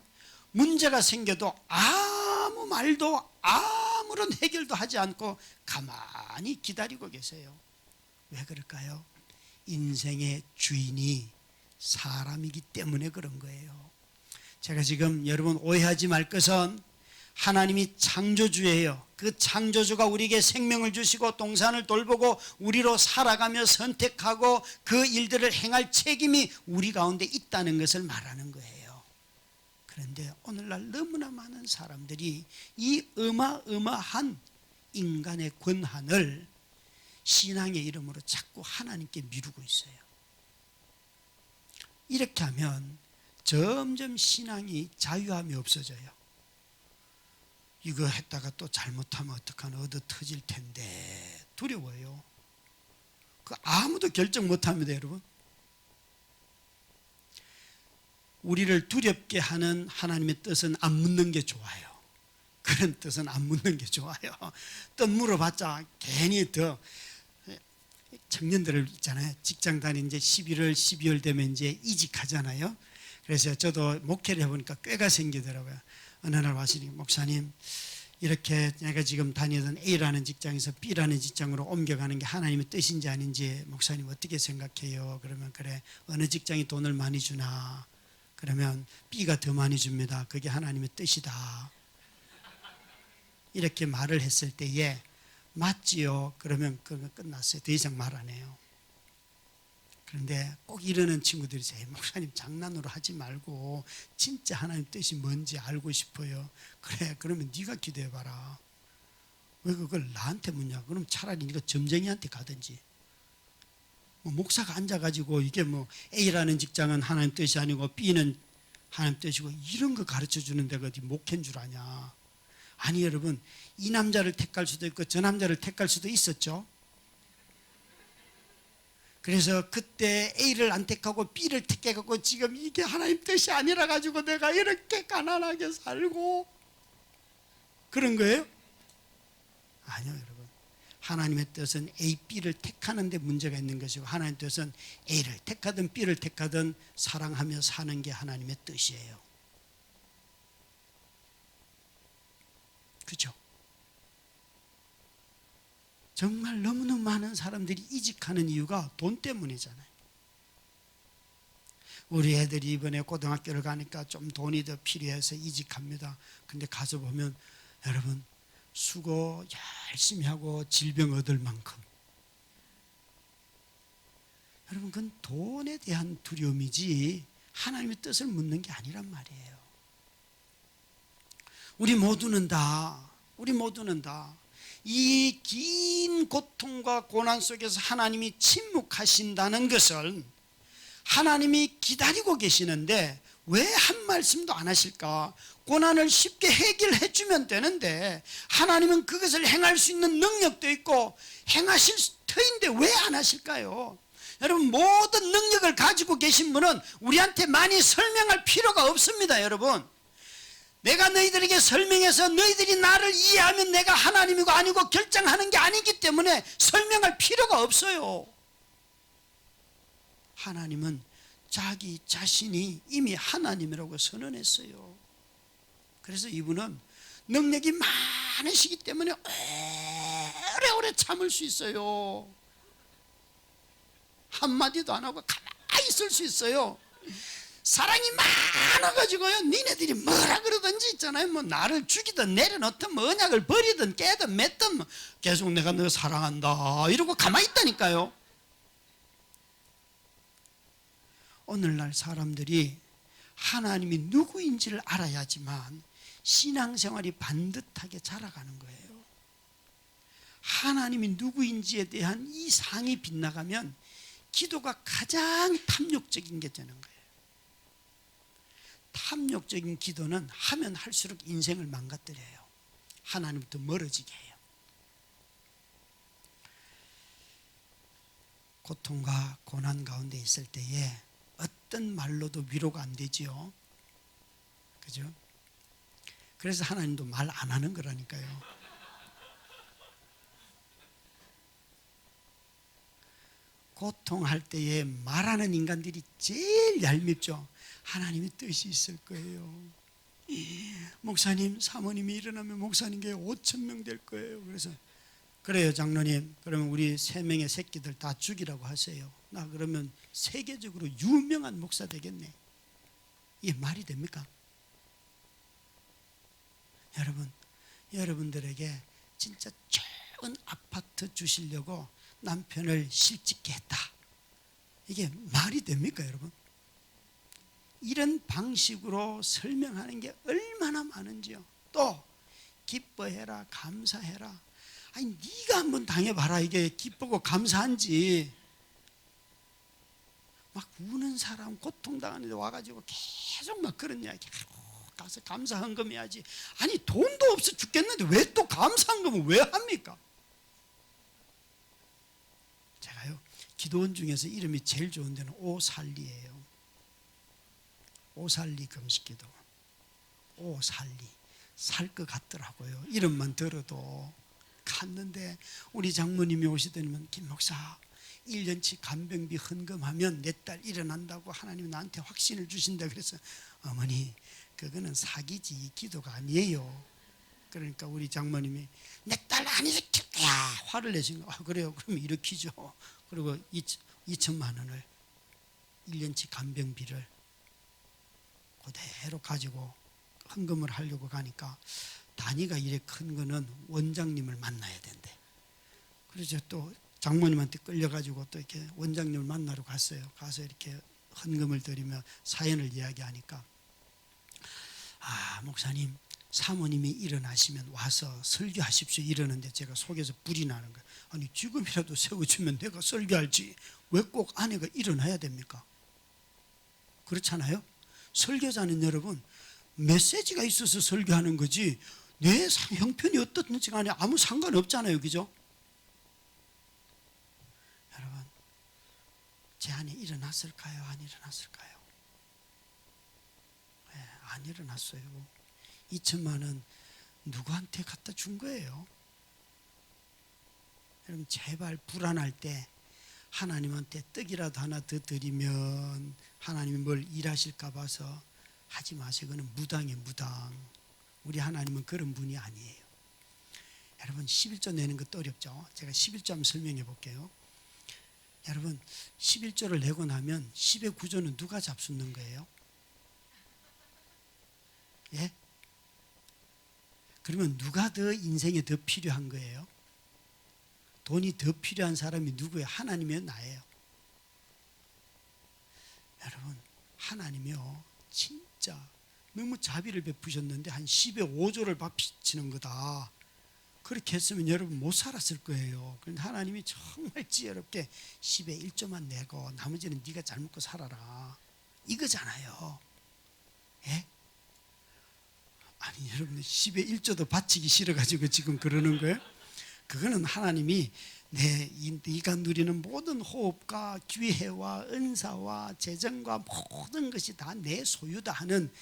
문제가 생겨도 아무 말도 아무런 해결도 하지 않고 가만히 기다리고 계세요. 왜 그럴까요? 인생의 주인이 사람이기 때문에 그런 거예요. 제가 지금 여러분 오해하지 말 것은 하나님이 창조주예요. 그 창조주가 우리에게 생명을 주시고 동산을 돌보고 우리로 살아가며 선택하고 그 일들을 행할 책임이 우리 가운데 있다는 것을 말하는 거예요. 그런데 오늘날 너무나 많은 사람들이 이 어마어마한 인간의 권한을 신앙의 이름으로 자꾸 하나님께 미루고 있어요. 이렇게 하면 점점 신앙이 자유함이 없어져요. 이거 했다가 또 잘못하면 어떡하나, 얻어 터질 텐데 두려워요. 그 아무도 결정 못합니다, 여러분. 우리를 두렵게 하는 하나님의 뜻은 안 묻는 게 좋아요. 그런 뜻은 안 묻는 게 좋아요. 뜻 물어봤자 괜히 더. 청년들 있잖아요. 직장 다니는 이제 11월, 12월 되면 이제 이직하잖아요. 그래서 저도 목회를 해보니까 꾀가 생기더라고요. 어느 날 와시니, 목사님, 이렇게 내가 지금 다니던 A라는 직장에서 B라는 직장으로 옮겨가는 게 하나님의 뜻인지 아닌지 목사님 어떻게 생각해요? 그러면 그래, 어느 직장이 돈을 많이 주나? 그러면 B가 더 많이 줍니다. 그게 하나님의 뜻이다. 이렇게 말을 했을 때에 맞지요? 그러면 그거 끝났어요. 더 이상 말 안 해요. 그런데 꼭 이러는 친구들이 있어요. 목사님, 장난으로 하지 말고 진짜 하나님 뜻이 뭔지 알고 싶어요. 그래, 그러면 네가 기도해봐라. 왜 그걸 나한테 묻냐? 그럼 차라리 네가 점쟁이한테 가든지. 목사가 앉아가지고 이게 A라는 직장은 하나님 뜻이 아니고 B는 하나님 뜻이고 이런 거 가르쳐 주는 데가 어디 목회인 줄 아냐? 아니, 여러분, 이 남자를 택할 수도 있고 저 남자를 택할 수도 있었죠. 그래서 그때 A를 안 택하고 B를 택해갖고 지금 이게 하나님 뜻이 아니라 가지고 내가 이렇게 가난하게 살고 그런 거예요? 아니요, 여러분. 하나님의 뜻은 A, B를 택하는 데 문제가 있는 것이고 하나님의 뜻은 A를 택하든 B를 택하든 사랑하며 사는 게 하나님의 뜻이에요. 그죠? 정말 너무너무 많은 사람들이 이직하는 이유가 돈 때문이잖아요. 우리 애들이 이번에 고등학교를 가니까 좀 돈이 더 필요해서 이직합니다. 근데 가서 보면 여러분, 수고 열심히 하고 질병 얻을 만큼, 여러분, 그건 돈에 대한 두려움이지 하나님의 뜻을 묻는 게 아니란 말이에요. 우리 모두는 다 이 긴 고통과 고난 속에서 하나님이 침묵하신다는 것을 하나님이 기다리고 계시는데 왜 한 말씀도 안 하실까? 고난을 쉽게 해결해 주면 되는데 하나님은 그것을 행할 수 있는 능력도 있고 행하실 터인데 왜 안 하실까요? 여러분, 모든 능력을 가지고 계신 분은 우리한테 많이 설명할 필요가 없습니다. 여러분, 내가 너희들에게 설명해서 너희들이 나를 이해하면 내가 하나님이고 아니고 결정하는 게 아니기 때문에 설명할 필요가 없어요. 하나님은 자기 자신이 이미 하나님이라고 선언했어요. 그래서 이분은 능력이 많으시기 때문에 오래오래 참을 수 있어요. 한마디도 안 하고 가만히 있을 수 있어요. 사랑이 많아가지고요, 니네들이 뭐라 그러든지 있잖아요. 뭐 나를 죽이든 내려놓든 뭐 언약을 버리든 깨든 맺든 뭐 계속 내가 너 사랑한다 이러고 가만히 있다니까요. 오늘날 사람들이 하나님이 누구인지를 알아야지만 신앙생활이 반듯하게 자라가는 거예요. 하나님이 누구인지에 대한 이 상이 빗나가면 기도가 가장 탐욕적인 게 되는 거예요. 탐욕적인 기도는 하면 할수록 인생을 망가뜨려요. 하나님부터 멀어지게 해요. 고통과 고난 가운데 있을 때에 어떤 말로도 위로가 안 되지요. 그죠? 그래서 하나님도 말 안 하는 거라니까요. 고통할 때에 말하는 인간들이 제일 얄밉죠. 하나님의 뜻이 있을 거예요. 목사님, 사모님이 일어나면 목사님 교회 5,000명 될 거예요. 그래서 그래요, 장로님. 그러면 우리 3명의 새끼들 다 죽이라고 하세요. 나 그러면 세계적으로 유명한 목사 되겠네. 이게 말이 됩니까? 여러분, 여러분들에게 진짜 좋은 아파트 주시려고 남편을 실직게 했다. 이게 말이 됩니까, 여러분? 이런 방식으로 설명하는 게 얼마나 많은지요. 또 기뻐해라, 감사해라. 아니 네가 한번 당해봐라. 이게 기쁘고 감사한지. 막 우는 사람, 고통당하는 데 와가지고 계속 막 그런 이야기. 가서 감사 헌금해야지. 아니 돈도 없어 죽겠는데 왜 또 감사 헌금을 왜 합니까? 제가요, 기도원 중에서 이름이 제일 좋은 데는 오살리예요. 오살리 금식기도. 오살리. 살 것 같더라고요. 이름만 들어도. 갔는데 우리 장모님이 오시더니만, 김 목사 1년치 간병비 헌금하면 내 딸 일어난다고 하나님이 나한테 확신을 주신다. 그래서 어머니 그거는 사기지 기도가 아니에요. 그러니까 우리 장모님이 내 딸 안 일으킬 거야 화를 내신 거. 그래요, 그럼 일으키죠. 그리고 2천만 원을 1년치 간병비를 그대로 가지고 헌금을 하려고 가니까 단위가 이래 큰 거는 원장님을 만나야 된대. 그래서 또 장모님한테 끌려가지고 또 이렇게 원장님을 만나러 갔어요. 가서 이렇게 헌금을 드리며 사연을 이야기하니까, 아 목사님, 사모님이 일어나시면 와서 설교하십시오 이러는데 제가 속에서 불이 나는 거예요. 아니 지금이라도 세워주면 내가 설교할지 왜 꼭 아내가 일어나야 됩니까? 그렇잖아요. 설교자는 여러분 메시지가 있어서 설교하는 거지 내 형편이 어떻든지 간에 아무 상관없잖아요. 그죠? 여러분, 제 아내 일어났을까요? 안 일어났을까요? 네, 안 일어났어요. 2천만 원 누구한테 갖다 준 거예요? 여러분 제발 불안할 때 하나님한테 떡이라도 하나 더 드리면 하나님이 뭘 일하실까 봐서 하지 마세요. 그거는 무당이에요, 무당. 우리 하나님은 그런 분이 아니에요. 여러분 11조 내는 것도 어렵죠. 제가 11조 한번 설명해 볼게요. 여러분 11조를 내고 나면 10의 구조는 누가 잡수는 거예요? 예? 그러면 누가 더 인생에 더 필요한 거예요? 돈이 더 필요한 사람이 누구예요? 하나님이요, 나예요? 여러분 하나님이요 진짜 너무 자비를 베푸셨는데 한 10의 5조를 바치는 거다. 그렇게 했으면 여러분 못 살았을 거예요. 그런데 하나님이 정말 지혜롭게 10의 1조만 내고 나머지는 네가 잘 먹고 살아라 이거잖아요. 예? 아니 여러분 10의 1조도 바치기 싫어가지고 지금 그러는 거예요? 그거는 하나님이 네가 누리는 모든 호흡과 기회와 은사와 재정과 모든 것이 다 내 소유다 하는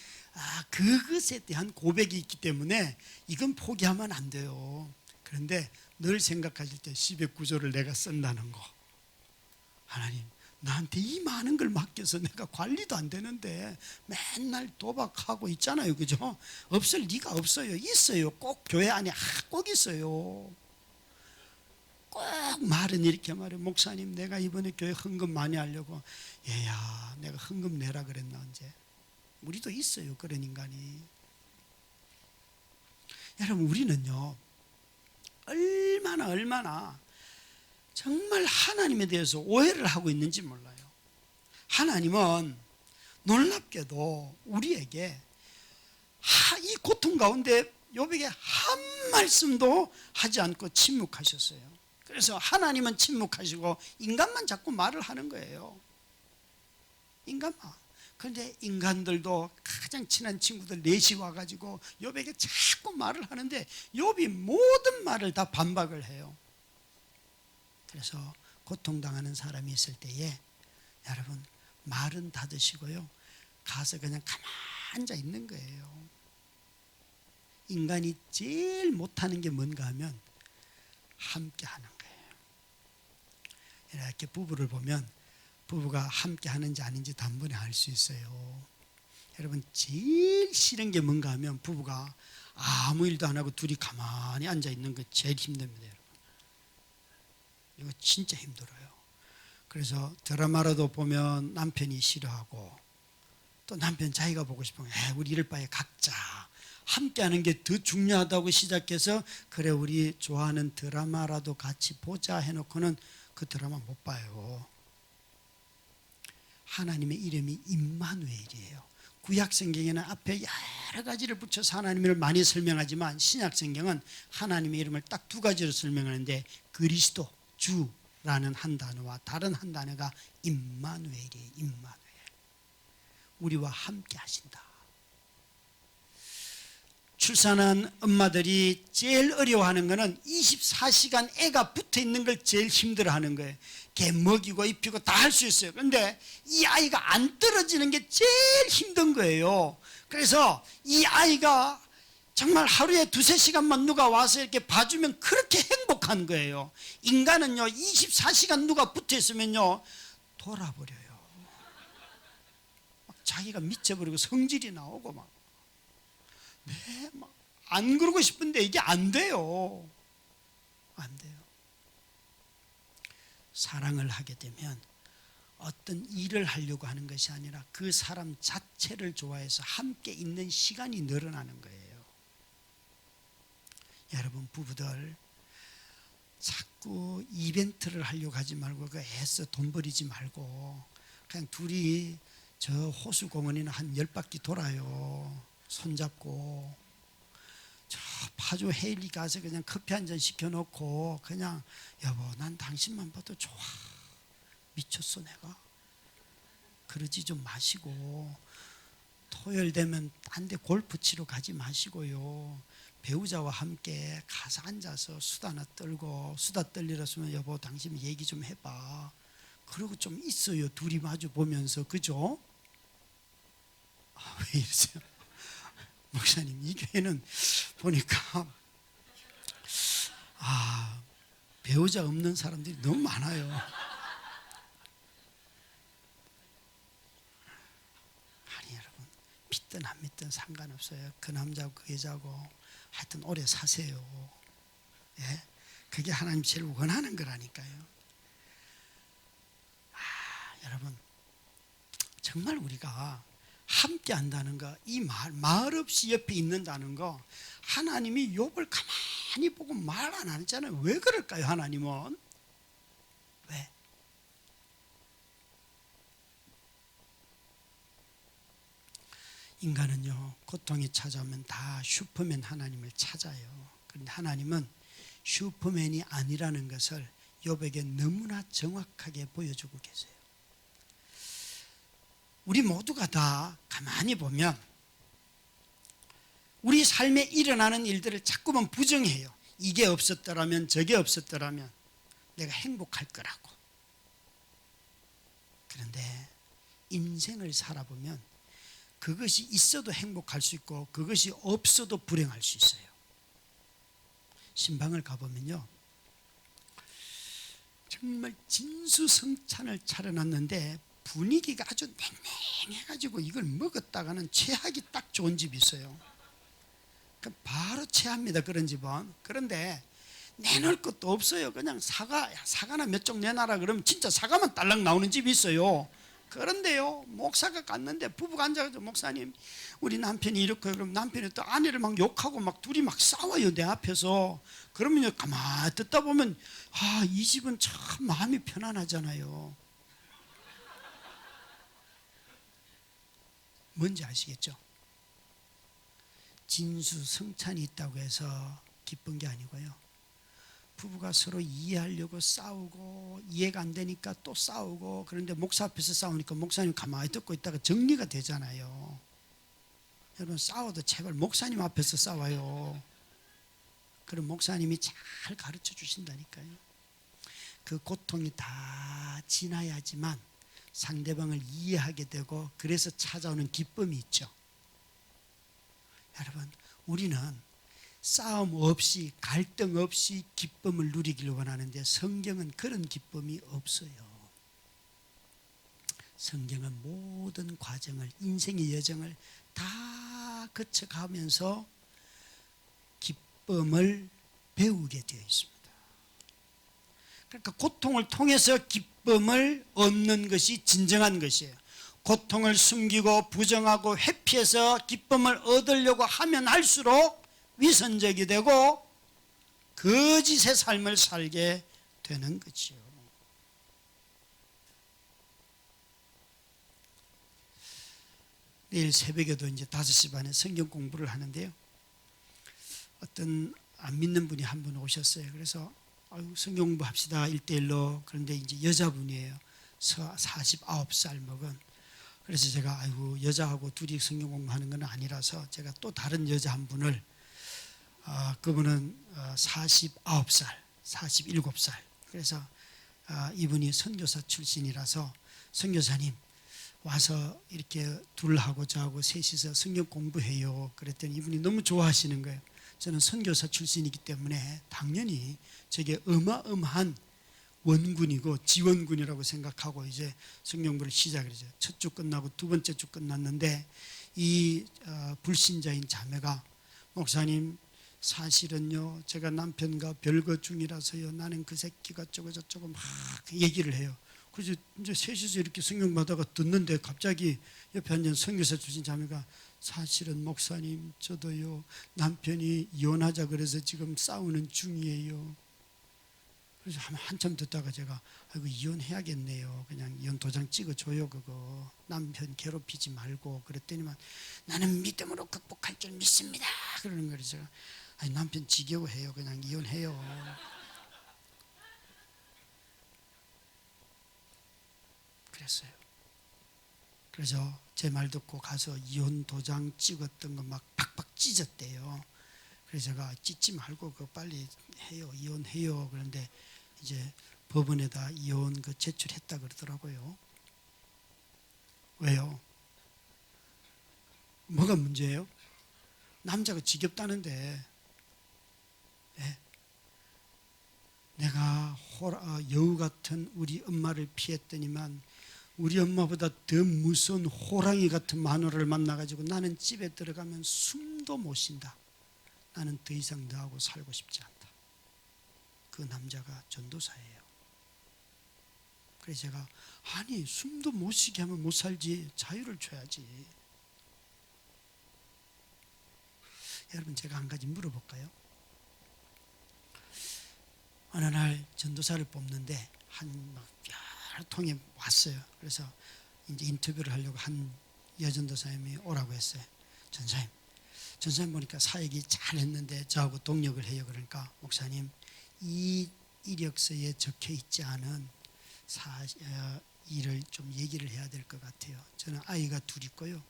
그것에 대한 고백이 있기 때문에 이건 포기하면 안 돼요. 그런데 늘 생각하실 때 10의 구조를 내가 쓴다는 거, 하나님 나한테 이 많은 걸 맡겨서 내가 관리도 안 되는데 맨날 도박하고 있잖아요, 그죠? 없을 리가 없어요. 있어요. 꼭 교회 안에 꼭 있어요. 꼭 말은 이렇게 말해. 목사님, 내가 이번에 교회 헌금 많이 하려고. 얘야, 내가 헌금 내라 그랬나 언제? 우리도 있어요, 그런 인간이. 여러분, 우리는요 얼마나 정말 하나님에 대해서 오해를 하고 있는지 몰라요. 하나님은 놀랍게도 우리에게 이 고통 가운데 욥에게 한 말씀도 하지 않고 침묵하셨어요. 그래서 하나님은 침묵하시고 인간만 자꾸 말을 하는 거예요. 인간만. 그런데 인간들도 가장 친한 친구들 넷이 와가지고 욥에게 자꾸 말을 하는데 욥이 모든 말을 다 반박을 해요. 그래서 고통당하는 사람이 있을 때에 여러분 말은 닫으시고요, 가서 그냥 가만히 앉아 있는 거예요. 인간이 제일 못하는 게 뭔가 하면 함께 하는 거예요. 이렇게 부부를 보면 부부가 함께 하는지 아닌지 단번에 알 수 있어요. 여러분, 제일 싫은 게 뭔가 하면 부부가 아무 일도 안 하고 둘이 가만히 앉아 있는 거 제일 힘듭니다, 여러분. 이거 진짜 힘들어요. 그래서 드라마라도 보면 남편이 싫어하고 또 남편 자기가 보고 싶으면 우리 이럴 바에 각자 함께 하는 게 더 중요하다고 시작해서 그래 우리 좋아하는 드라마라도 같이 보자 해놓고는 그 드라마 못 봐요. 하나님의 이름이 임마누엘이에요. 구약 성경에는 앞에 여러 가지를 붙여서 하나님을 많이 설명하지만 신약 성경은 하나님의 이름을 딱 두 가지로 설명하는데 그리스도, 주라는 한 단어와 다른 한 단어가 임마누엘이에요. 임마누엘. 우리와 함께 하신다. 출산한 엄마들이 제일 어려워하는 것은 24시간 애가 붙어 있는 걸 제일 힘들어하는 거예요. 걔 먹이고 입히고 다 할 수 있어요. 그런데 이 아이가 안 떨어지는 게 제일 힘든 거예요. 그래서 이 아이가 정말 하루에 2-3시간만 누가 와서 이렇게 봐주면 그렇게 행복한 거예요. 인간은요 24시간 누가 붙어 있으면요 돌아버려요. 막 자기가 미쳐버리고 성질이 나오고 막 안 그러고 싶은데 이게 안 돼요. 안 돼요. 사랑을 하게 되면 어떤 일을 하려고 하는 것이 아니라 그 사람 자체를 좋아해서 함께 있는 시간이 늘어나는 거예요. 여러분, 부부들 자꾸 이벤트를 하려고 하지 말고 그 애써 돈 버리지 말고 그냥 둘이 저 호수공원이나 한 10바퀴 돌아요. 손잡고 저 파주 헤일리 가서 그냥 커피 한 잔 시켜놓고 그냥 여보 난 당신만 봐도 좋아. 미쳤어 내가. 그러지 좀 마시고 토요일 되면 딴 데 골프 치러 가지 마시고요. 배우자와 함께 가서 앉아서 수다나 떨고 수다 떨리랬으면 여보 당신 얘기 좀 해봐. 그러고 좀 있어요. 둘이 마주 보면서. 그죠? 왜 이러세요? 목사님, 이 교회는 보니까 배우자 없는 사람들이 너무 많아요. 아니 여러분, 믿든 안 믿든 상관없어요. 그 남자고 그 여자고 하여튼 오래 사세요. 예? 그게 하나님 제일 원하는 거라니까요. 여러분, 정말 우리가 함께 한다는 거, 이 말 없이 옆에 있는다는 거, 하나님이 욥을 가만히 보고 말 안 했잖아요. 왜 그럴까요, 하나님은? 왜? 인간은요, 고통이 찾아오면 다 슈퍼맨 하나님을 찾아요. 그런데 하나님은 슈퍼맨이 아니라는 것을 욥에게 너무나 정확하게 보여주고 계세요. 우리 모두가 다 가만히 보면 우리 삶에 일어나는 일들을 자꾸만 부정해요. 이게 없었더라면 저게 없었더라면 내가 행복할 거라고. 그런데 인생을 살아보면 그것이 있어도 행복할 수 있고 그것이 없어도 불행할 수 있어요. 신방을 가보면요 정말 진수성찬을 차려놨는데 분위기가 아주 냉랭해가지고 이걸 먹었다가는 체하기 딱 좋은 집이 있어요. 바로 체합니다, 그런 집은. 그런데 내놓을 것도 없어요. 그냥 사과나 몇 종 내놔라 그러면 진짜 사과만 딸랑 나오는 집이 있어요. 그런데요, 목사가 갔는데 부부가 앉아가지고, 목사님 우리 남편이 이렇게, 그럼 남편이 또 아내를 막 욕하고 막 둘이 막 싸워요, 내 앞에서. 그러면 가만히 듣다 보면 이 집은 참 마음이 편안하잖아요. 뭔지 아시겠죠? 진수성찬이 있다고 해서 기쁜 게 아니고요, 부부가 서로 이해하려고 싸우고 이해가 안 되니까 또 싸우고, 그런데 목사 앞에서 싸우니까 목사님 가만히 듣고 있다가 정리가 되잖아요. 여러분, 싸워도 제발 목사님 앞에서 싸워요. 그럼 목사님이 잘 가르쳐 주신다니까요. 그 고통이 다 지나야지만 상대방을 이해하게 되고, 그래서 찾아오는 기쁨이 있죠. 여러분, 우리는 싸움 없이 갈등 없이 기쁨을 누리기를 원하는데 성경은 그런 기쁨이 없어요. 성경은 모든 과정을, 인생의 여정을 다 거쳐가면서 기쁨을 배우게 되어 있습니다. 그러니까 고통을 통해서 기쁨을 얻는 것이 진정한 것이에요. 고통을 숨기고 부정하고 회피해서 기쁨을 얻으려고 하면 할수록 위선적이 되고 거짓의 삶을 살게 되는 거죠. 내일 새벽에도 이제 5시 반에 성경 공부를 하는데요, 어떤 안 믿는 분이 한 분 오셨어요. 그래서 성경 공부합시다 1:1로. 그런데 이제 여자분이에요. 49살 먹은. 그래서 제가 여자하고 둘이 성경 공부하는 건 아니라서 제가 또 다른 여자 한 분을, 그분은 49살, 47살. 그래서 이분이 선교사 출신이라서, 선교사님 와서 이렇게 둘하고 저하고 셋이서 성경 공부해요. 그랬더니 이분이 너무 좋아하시는 거예요. 저는 선교사 출신이기 때문에 당연히 저게 어마어마한 원군이고 지원군이라고 생각하고 이제 성경부를 시작했죠. 첫 주 끝나고 두 번째 주 끝났는데, 이 불신자인 자매가, 목사님 사실은요, 제가 남편과 별거 중이라서요, 나는 그 새끼가 저쩌고 막 얘기를 해요. 그래서 이제 셋이서 이렇게 성경 받다가 듣는데 갑자기 옆에 앉은 선교사 출신 자매가, 사실은 목사님 저도요, 남편이 이혼하자 그래서 지금 싸우는 중이에요. 그래서 한참 듣다가 제가 이혼해야겠네요. 그냥 이혼 도장 찍어줘요. 그거 남편 괴롭히지 말고. 그랬더니만 나는 믿음으로 극복할 줄 믿습니다. 그러는 거예요. 제가 남편 지겨워해요. 그냥 이혼해요. 그랬어요. 그래서 제 말 듣고 가서 이혼 도장 찍었던 거 막 팍팍 찢었대요. 그래서 제가 찢지 말고 그거 빨리 해요. 이혼해요. 그런데 이제 법원에다 이혼 그 제출했다 그러더라고요. 왜요? 뭐가 문제예요? 남자가 지겹다는데, 네? 내가 여우 같은 우리 엄마를 피했더니만 우리 엄마보다 더 무서운 호랑이 같은 마누라를 만나가지고 나는 집에 들어가면 숨도 못 쉰다. 나는 더 이상 너하고 살고 싶지 않다. 그 남자가 전도사예요. 그래서 제가 숨도 못 쉬게 하면 못 살지, 자유를 줘야지. 여러분, 제가 한 가지 물어볼까요? 어느 날 전도사를 뽑는데 여러 통이 왔어요. 그래서 이제 인터뷰를 하려고 한 여전도사님이 오라고 했어요. 전사님 보니까 사역이 잘했는데 저하고 동력을 해요. 그러니까 목사님, 이 이력서에 적혀 있지 않은 일을 좀 얘기를 해야 될 것 같아요. 저는 아이가 둘 있고요,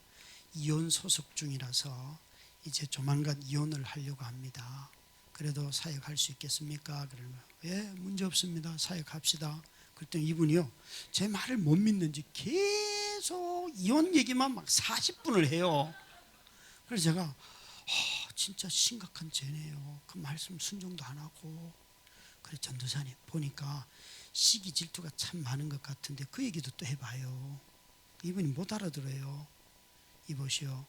이혼 소속 중이라서 이제 조만간 이혼을 하려고 합니다. 그래도 사역할 수 있겠습니까? 그러면 예, 문제 없습니다. 사역합시다. 그랬더니 이분이요, 제 말을 못 믿는지 계속 이혼 얘기만 막 40분을 해요. 그래서 제가 진짜 심각한 죄네요. 그 말씀 순종도 안 하고. 그래 전도사님 보니까 시기 질투가 참 많은 것 같은데 그 얘기도 또 해봐요. 이분이 못 알아들어요. 이보시오.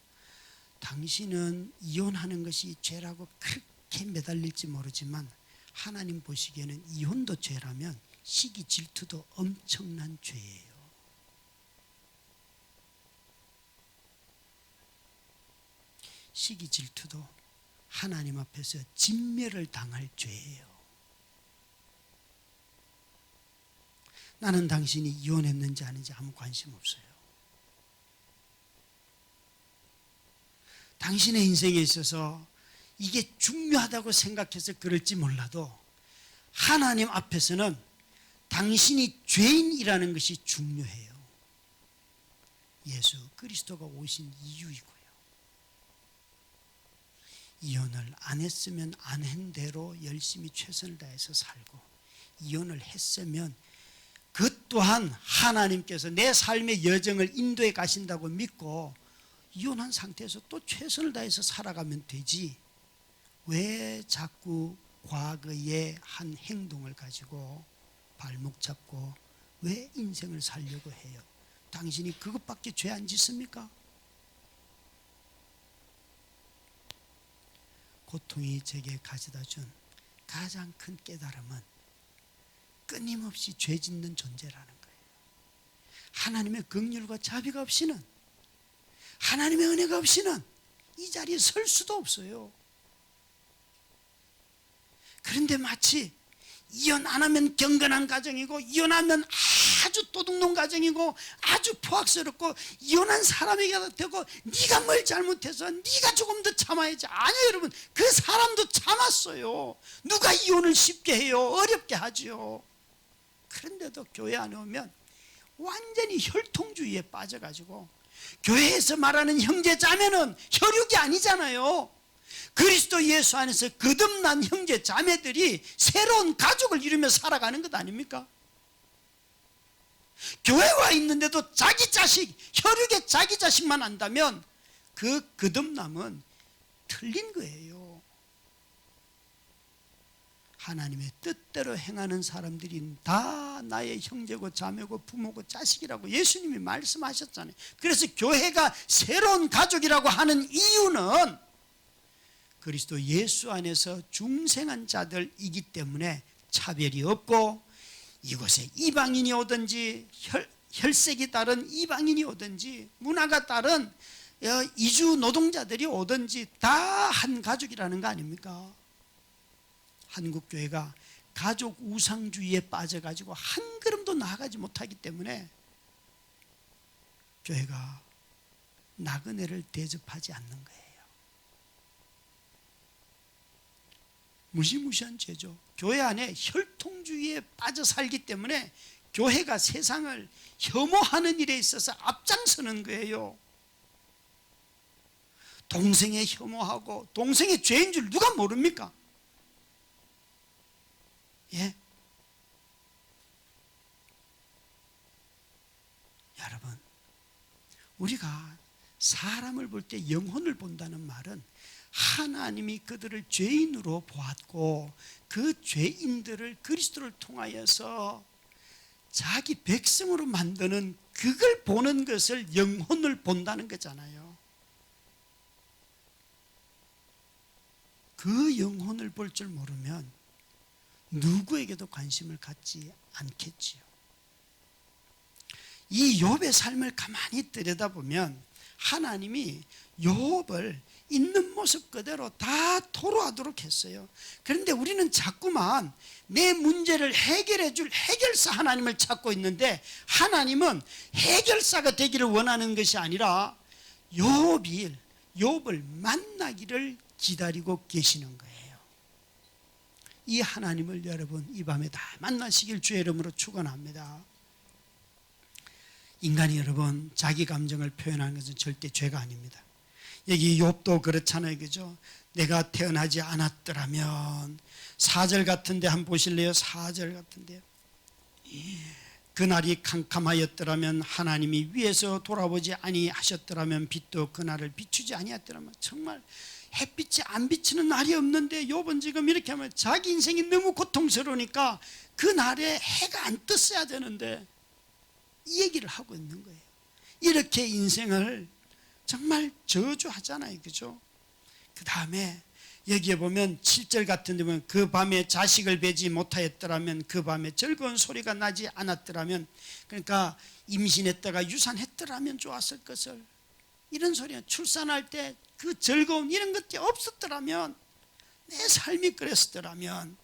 당신은 이혼하는 것이 죄라고 그렇게 매달릴지 모르지만 하나님 보시기에는 이혼도 죄라면 시기 질투도 엄청난 죄예요. 시기 질투도 하나님 앞에서 진멸을 당할 죄예요. 나는 당신이 이혼했는지 아닌지 아무 관심 없어요. 당신의 인생에 있어서 이게 중요하다고 생각해서 그럴지 몰라도 하나님 앞에서는 당신이 죄인이라는 것이 중요해요. 예수 그리스도가 오신 이유이고요. 이혼을 안 했으면 안 한 대로 열심히 최선을 다해서 살고, 이혼을 했으면 그 또한 하나님께서 내 삶의 여정을 인도해 가신다고 믿고 이혼한 상태에서 또 최선을 다해서 살아가면 되지, 왜 자꾸 과거의 한 행동을 가지고 발목 잡고 왜 인생을 살려고 해요? 당신이 그것밖에 죄 안 짓습니까? 고통이 제게 가져다 준 가장 큰 깨달음은 끊임없이 죄 짓는 존재라는 거예요. 하나님의 긍휼과 자비가 없이는, 하나님의 은혜가 없이는 이 자리에 설 수도 없어요. 그런데 마치 이혼 안 하면 경건한 가정이고, 이혼하면 아주 도둑놈 가정이고, 아주 포악스럽고, 이혼한 사람에게 되고 네가 뭘 잘못해서 네가 조금 더 참아야지. 아니요 여러분, 그 사람도 참았어요. 누가 이혼을 쉽게 해요? 어렵게 하죠. 그런데도 교회 안에 오면 완전히 혈통주의에 빠져가지고, 교회에서 말하는 형제 자매는 혈육이 아니잖아요. 그리스도 예수 안에서 거듭난 형제 자매들이 새로운 가족을 이루며 살아가는 것 아닙니까? 교회 와 있는데도 자기 자식, 혈육의 자기 자식만 안다면 그 거듭남은 틀린 거예요. 하나님의 뜻대로 행하는 사람들이 다 나의 형제고 자매고 부모고 자식이라고 예수님이 말씀하셨잖아요. 그래서 교회가 새로운 가족이라고 하는 이유는 그리스도 예수 안에서 중생한 자들이기 때문에 차별이 없고, 이곳에 이방인이 오든지 혈색이 다른 이방인이 오든지 문화가 다른 이주 노동자들이 오든지 다 한 가족이라는 거 아닙니까? 한국교회가 가족 우상주의에 빠져가지고 한 걸음도 나아가지 못하기 때문에 교회가 나그네를 대접하지 않는 거예요. 무시무시한 죄죠. 교회 안에 혈통주의에 빠져 살기 때문에 교회가 세상을 혐오하는 일에 있어서 앞장서는 거예요. 동생의 혐오하고 동생의 죄인 줄 누가 모릅니까? 예? 여러분, 우리가 사람을 볼 때 영혼을 본다는 말은 하나님이 그들을 죄인으로 보았고 그 죄인들을 그리스도를 통하여서 자기 백성으로 만드는, 그걸 보는 것을 영혼을 본다는 거잖아요. 그 영혼을 볼 줄 모르면 누구에게도 관심을 갖지 않겠지요. 이 욥의 삶을 가만히 들여다보면 하나님이 욥을 있는 모습 그대로 다 토로하도록 했어요. 그런데 우리는 자꾸만 내 문제를 해결해 줄 해결사 하나님을 찾고 있는데, 하나님은 해결사가 되기를 원하는 것이 아니라 욥을 만나기를 기다리고 계시는 거예요. 이 하나님을 여러분 이 밤에 다 만나시길 주의 이름으로 축원합니다. 인간이 여러분 자기 감정을 표현하는 것은 절대 죄가 아닙니다. 여기 욥도 그렇잖아요, 그죠? 내가 태어나지 않았더라면, 4절 같은데 한번 보실래요? 4절 같은데요. 그날이 캄캄하였더라면, 하나님이 위에서 돌아보지 아니하셨더라면, 빛도 그날을 비추지 아니하였더라면. 정말 햇빛이 안 비치는 날이 없는데 욥은 지금 이렇게 하면 자기 인생이 너무 고통스러우니까 그 날에 해가 안 떴어야 되는데 이 얘기를 하고 있는 거예요. 이렇게 인생을 정말 저주하잖아요. 그죠? 그 다음에 여기에 보면 7절 같은 데 보면 그 밤에 자식을 베지 못하였더라면 그 밤에 즐거운 소리가 나지 않았더라면, 그러니까 임신했다가 유산했더라면 좋았을 것을, 이런 소리야. 출산할 때 그 즐거운 이런 것들이 없었더라면, 내 삶이 그랬더라면.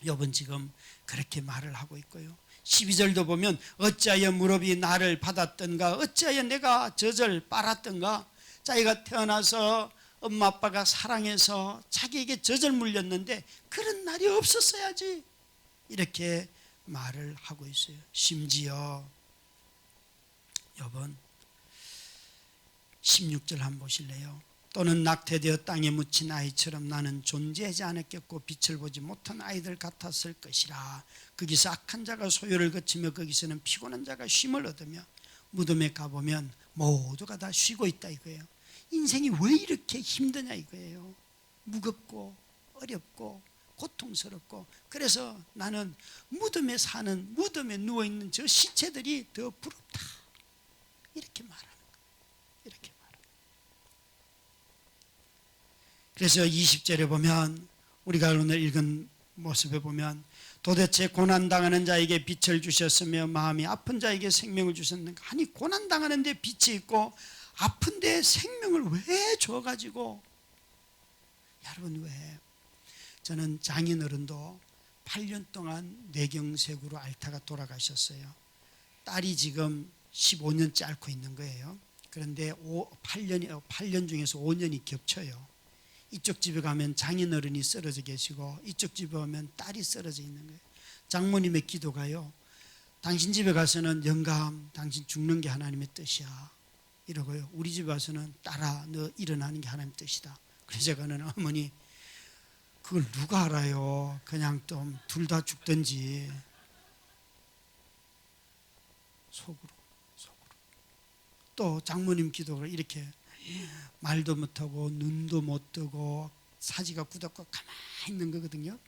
욥은 지금 그렇게 말을 하고 있고요. 12절도 보면 어찌하여 무릎이 나를 받았던가, 어찌하여 내가 젖을 빨았던가. 자기가 태어나서 엄마 아빠가 사랑해서 자기에게 젖을 물렸는데 그런 날이 없었어야지, 이렇게 말을 하고 있어요. 심지어 욥은 16절 한번 보실래요? 또는 낙태되어 땅에 묻힌 아이처럼 나는 존재하지 않았겠고 빛을 보지 못한 아이들 같았을 것이라. 거기서 악한 자가 소요를 거치며 거기서는 피곤한 자가 쉼을 얻으며 무덤에 가보면 모두가 다 쉬고 있다 이거예요. 인생이 왜 이렇게 힘드냐 이거예요. 무겁고 어렵고 고통스럽고. 그래서 나는 무덤에 사는, 무덤에 누워있는 저 시체들이 더 부럽다, 이렇게 말하는 거예요. 이렇게 말합니다. 그래서 20절에 보면, 우리가 오늘 읽은 모습에 보면, 도대체 고난당하는 자에게 빛을 주셨으며 마음이 아픈 자에게 생명을 주셨는가. 아니, 고난당하는데 빛이 있고 아픈데 생명을 왜 줘가지고. 여러분, 왜? 저는 장인어른도 8년 동안 뇌경색으로 앓다가 돌아가셨어요. 딸이 지금 15년째 앓고 있는 거예요. 그런데 8년 중에서 5년이 겹쳐요. 이쪽 집에 가면 장인어른이 쓰러져 계시고 이쪽 집에 오면 딸이 쓰러져 있는 거예요. 장모님의 기도가요, 당신 집에 가서는 영감, 당신 죽는 게 하나님의 뜻이야 이러고요, 우리 집에 와서는 딸아, 너 일어나는 게 하나님의 뜻이다. 그래서 제가는 어머니, 그걸 누가 알아요. 그냥 좀 둘 다 죽든지. 속으로. 또 장모님 기도가 이렇게 말도 못하고 눈도 못 뜨고 사지가 굳었고 가만히 있는 거거든요.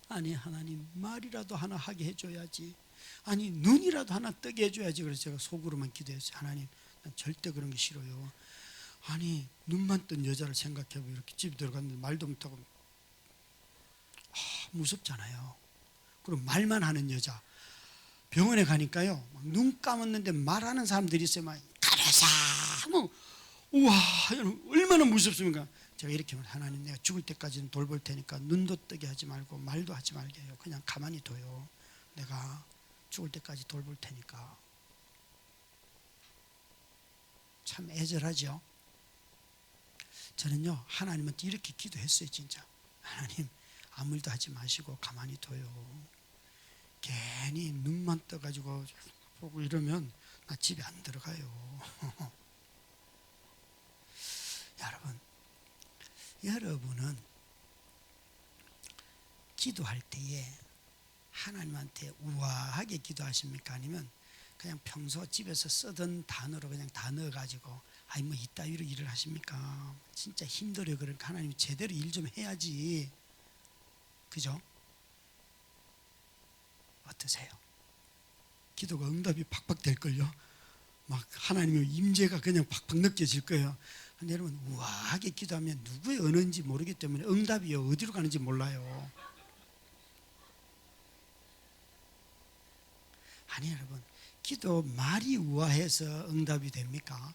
아니, 하나님 말이라도 하나 하게 해줘야지, 아니 눈이라도 하나 뜨게 해줘야지. 그래서 제가 속으로만 기도했어요. 하나님, 난 절대 그런 게 싫어요. 아니, 눈만 뜬 여자를 생각해보고 이렇게 집에 들어갔는데 말도 못하고, 무섭잖아요. 그리고 말만 하는 여자, 병원에 가니까요, 막 눈 감았는데 말하는 사람들이 있어요. 막 가려사, 뭐, 우와, 얼마나 무섭습니까? 제가 이렇게 말해요. 하나님, 내가 죽을 때까지는 돌볼 테니까 눈도 뜨게 하지 말고 말도 하지 말게 해요. 그냥 가만히 둬요. 내가 죽을 때까지 돌볼 테니까. 참 애절하죠. 저는요, 하나님한테 이렇게 기도했어요. 진짜, 하나님, 아무 일도 하지 마시고 가만히 둬요. 괜히 눈만 떠가지고 보고 이러면 나 집에 안 들어가요. 여러분은 기도할 때에 하나님한테 우아하게 기도하십니까? 아니면 그냥 평소 집에서 쓰던 단어로 그냥 다 넣어가지고 아이 뭐 이따위로 일을 하십니까? 진짜 힘들어요. 그러니까 하나님 제대로 일 좀 해야지. 그죠? 어떠세요? 기도가 응답이 팍팍 될걸요? 막 하나님의 임재가 그냥 팍팍 느껴질 거예요. 근데 여러분, 우아하게 기도하면 누구의 언어인지 모르기 때문에 응답이 어디로 가는지 몰라요. 아니, 여러분, 기도 말이 우아해서 응답이 됩니까?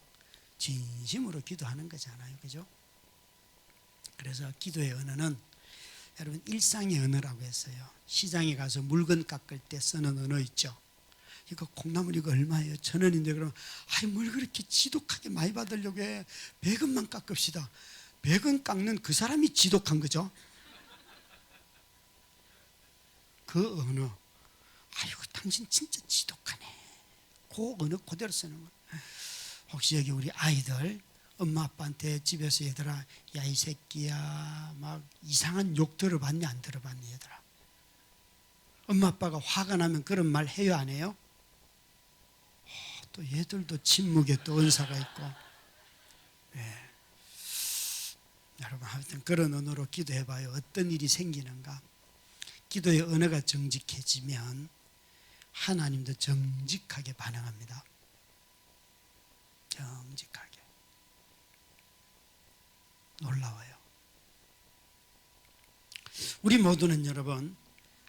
진심으로 기도하는 거잖아요. 그죠? 그래서 기도의 언어는 여러분 일상의 언어라고 했어요. 시장에 가서 물건 깎을 때 쓰는 언어 있죠. 이거 콩나물 이거 얼마예요? 1,000원인데 그러면 아이 뭘 그렇게 지독하게 많이 받으려고 해. 100원만 깎읍시다. 100원 깎는 그 사람이 지독한 거죠. 그 언어, 아이고 당신 진짜 지독하네. 그 언어 그대로 쓰는 거예요. 혹시 여기 우리 아이들 엄마 아빠한테 집에서 얘들아 야 이 새끼야 막 이상한 욕 들어봤니 안 들어봤니? 얘들아, 엄마 아빠가 화가 나면 그런 말 해요 안 해요? 또 얘들도 침묵에 또 은사가 있고. 네. 여러분 하여튼 그런 언어로 기도해봐요. 어떤 일이 생기는가. 기도의 언어가 정직해지면 하나님도 정직하게 반응합니다. 정직하게. 놀라워요. 우리 모두는 여러분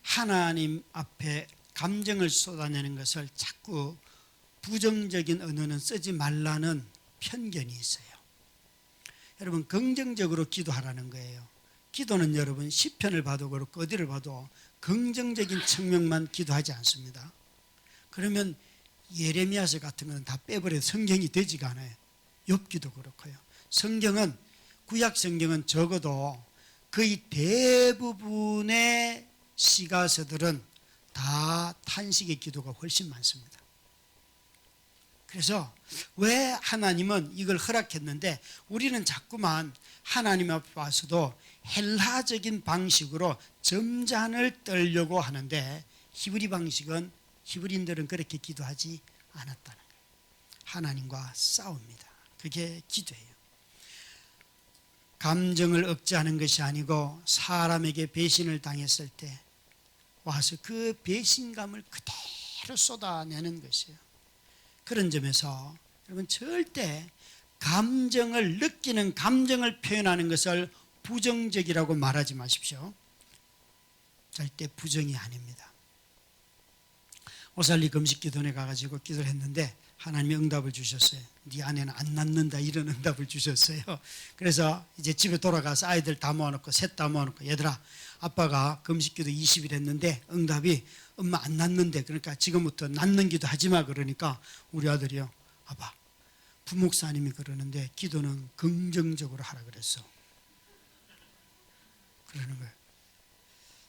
하나님 앞에 감정을 쏟아내는 것을 자꾸 부정적인 언어는 쓰지 말라는 편견이 있어요. 여러분 긍정적으로 기도하라는 거예요. 기도는 여러분 시편을 봐도 그렇고 어디를 봐도 긍정적인 측면만 기도하지 않습니다. 그러면 예레미야서 같은 거는 다 빼버려도 성경이 되지가 않아요. 욥기도 그렇고요. 성경은 구약 성경은 적어도 거의 대부분의 시가서들은 다 탄식의 기도가 훨씬 많습니다. 그래서 왜 하나님은 이걸 허락했는데 우리는 자꾸만 하나님 앞에 와서도 헬라적인 방식으로 점잔을 떨려고 하는데 히브리인들은 그렇게 기도하지 않았다는 거예요. 하나님과 싸웁니다. 그게 기도예요. 감정을 억제하는 것이 아니고 사람에게 배신을 당했을 때 와서 그 배신감을 그대로 쏟아내는 것이에요. 그런 점에서 여러분 절대 감정을 느끼는 감정을 표현하는 것을 부정적이라고 말하지 마십시오. 절대 부정이 아닙니다. 오살리 금식기도원에 가가지고 기도를 했는데 하나님이 응답을 주셨어요. 네 아내는 안 낳는다 이런 응답을 주셨어요. 그래서 이제 집에 돌아가서 아이들 다 모아놓고 셋 다 모아놓고 얘들아 아빠가 금식기도 20일 했는데 응답이 엄마 안 낳는데 그러니까 지금부터 낳는 기도 하지마 그러니까 우리 아들이요 아빠 부목사님이 그러는데 기도는 긍정적으로 하라 그랬어. 그러는 거예요.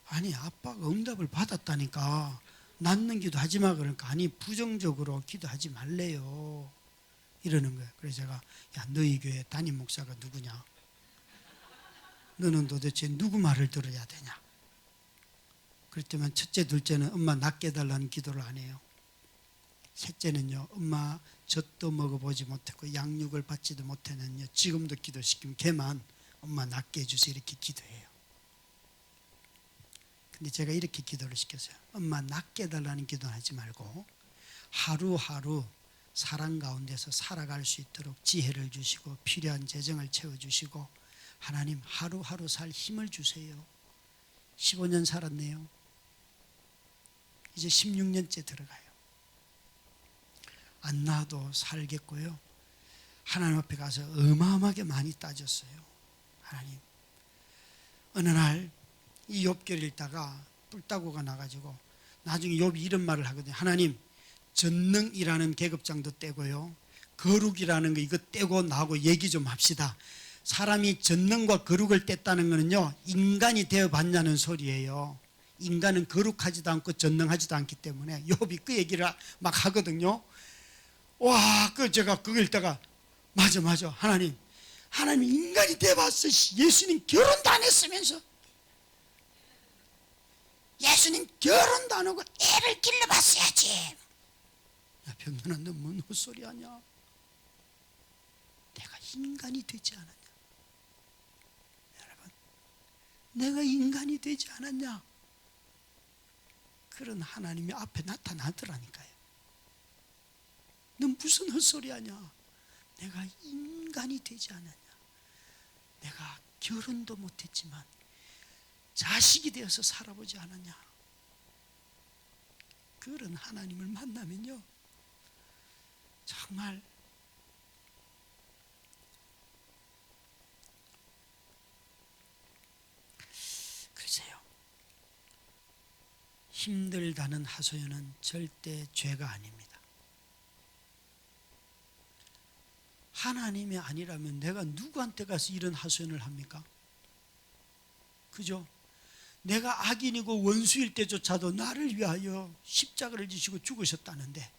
아니 아빠가 응답을 받았다니까 낳는 기도 하지마 그러니까 아니 부정적으로 기도하지 말래요 이러는 거예요. 그래서 제가 야 너희 교회 담임 목사가 누구냐? 너는 도대체 누구 말을 들어야 되냐? 그랬더니 첫째 둘째는 엄마 낫게 해달라는 기도를 안 해요. 셋째는요 엄마 젖도 먹어보지 못했고 양육을 받지도 못했는요 지금도 기도시키면 걔만 엄마 낫게 해주세요 이렇게 기도해요. 근데 제가 이렇게 기도를 시켰어요. 엄마 낫게 해달라는 기도는 하지 말고 하루하루 사랑 가운데서 살아갈 수 있도록 지혜를 주시고 필요한 재정을 채워주시고 하나님 하루하루 살 힘을 주세요. 15년 살았네요. 이제 16년째 들어가요. 안 낳아도 살겠고요. 하나님 앞에 가서 어마어마하게 많이 따졌어요. 하나님 어느 날 이 욥기를 읽다가 뿔따구가 나가지고 나중에 욥이 이런 말을 하거든요. 하나님 전능이라는 계급장도 떼고요 거룩이라는 거 이거 떼고 나하고 얘기 좀 합시다. 사람이 전능과 거룩을 뗐다는 거는요 인간이 되어봤냐는 소리예요. 인간은 거룩하지도 않고 전능하지도 않기 때문에 욥이 그 얘기를 막 하거든요. 와, 제가 그거 읽다가 맞아 하나님 인간이 돼봤어. 예수님 결혼도 안 했으면서 예수님 결혼도 안 하고 애를 길러봤어야지. 야 병현아 너 뭔 헛소리 하냐? 내가 인간이 되지 않았냐? 여러분 내가 인간이 되지 않았냐? 그런 하나님이 앞에 나타나더라니까요. 너 무슨 헛소리 하냐? 내가 인간이 되지 않았냐? 내가 결혼도 못했지만 자식이 되어서 살아보지 않았냐? 그런 하나님을 만나면요 정말 글쎄요 힘들다는 하소연은 절대 죄가 아닙니다. 하나님이 아니라면 내가 누구한테 가서 이런 하소연을 합니까? 그죠? 내가 악인이고 원수일 때조차도 나를 위하여 십자가를 지시고 죽으셨다는데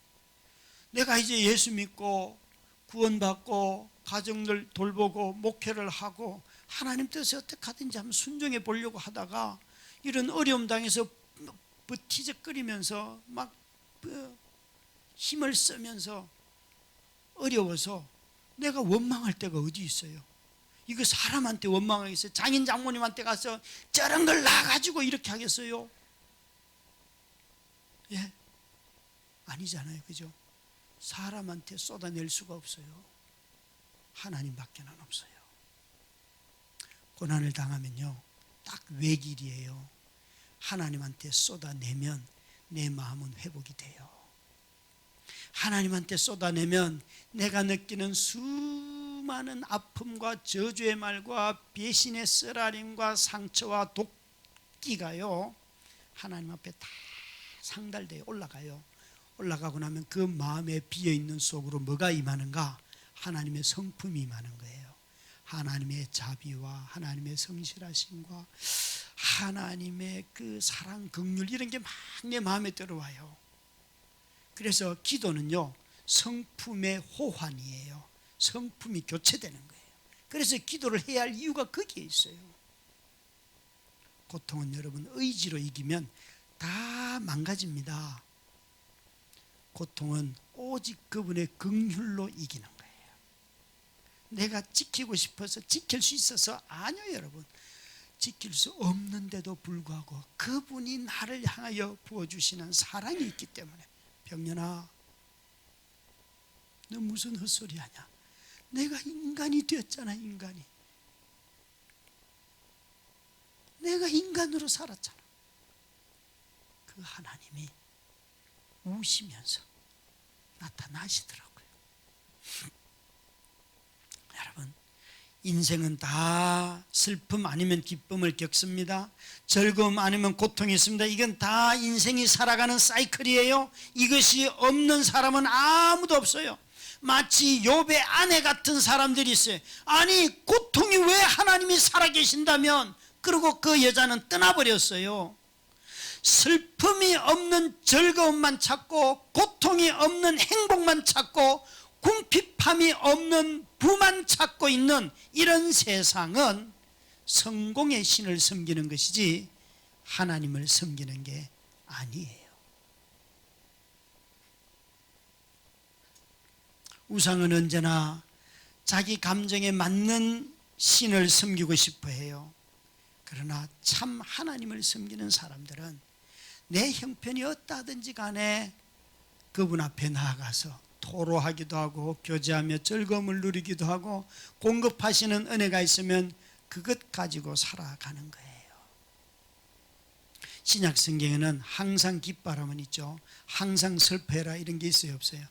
내가 이제 예수 믿고 구원받고 가정을 돌보고 목회를 하고 하나님 뜻에 어떻게 하든지 한번 순종해 보려고 하다가 이런 어려움 당해서 버티적거리면서 막 힘을 쓰면서 어려워서 내가 원망할 때가 어디 있어요? 이거 사람한테 원망하겠어요? 장인 장모님한테 가서 저런 걸 놔가지고 이렇게 하겠어요? 예? 아니잖아요, 그죠? 사람한테 쏟아낼 수가 없어요. 하나님밖에는 없어요. 고난을 당하면요, 딱 외길이에요. 하나님한테 쏟아내면 내 마음은 회복이 돼요. 하나님한테 쏟아내면 내가 느끼는 수많은 아픔과 저주의 말과 배신의 쓰라림과 상처와 독기가요, 하나님 앞에 다 상달되어 올라가요. 올라가고 나면 그 마음에 비어있는 속으로 뭐가 임하는가? 하나님의 성품이 임하는 거예요. 하나님의 자비와 하나님의 성실하심과 하나님의 그 사랑, 긍휼, 이런 게 막 내 마음에 들어와요. 그래서 기도는요, 성품의 호환이에요. 성품이 교체되는 거예요. 그래서 기도를 해야 할 이유가 거기에 있어요. 고통은 여러분 의지로 이기면 다 망가집니다. 고통은 오직 그분의 긍휼로 이기는 거예요. 내가 지키고 싶어서 지킬 수 있어서? 아니요, 여러분. 지킬 수 없는데도 불구하고 그분이 나를 향하여 부어주시는 사랑이 있기 때문에. 병년아, 너 무슨 헛소리 하냐? 내가 인간이 되었잖아. 인간이. 내가 인간으로 살았잖아. 그 하나님이 우시면서 나타나시더라고요. 여러분, 인생은 다 슬픔 아니면 기쁨을 겪습니다. 즐거움 아니면 고통이 있습니다. 이건 다 인생이 살아가는 사이클이에요. 이것이 없는 사람은 아무도 없어요. 마치 욥의 아내 같은 사람들이 있어요. 아니, 고통이 왜 하나님이 살아계신다면, 그리고 그 여자는 떠나버렸어요. 슬픔이 없는 즐거움만 찾고 고통이 없는 행복만 찾고 궁핍함이 없는 부만 찾고 있는 이런 세상은 성공의 신을 섬기는 것이지 하나님을 섬기는 게 아니에요. 우상은 언제나 자기 감정에 맞는 신을 섬기고 싶어 해요. 그러나 참 하나님을 섬기는 사람들은 내 형편이 어떠하든지 간에 그분 앞에 나아가서 토로하기도 하고 교제하며 즐거움을 누리기도 하고 공급하시는 은혜가 있으면 그것 가지고 살아가는 거예요. 신약 성경에는 항상 기뻐하라면 있죠. 항상 슬퍼해라 이런 게 있어요, 없어요?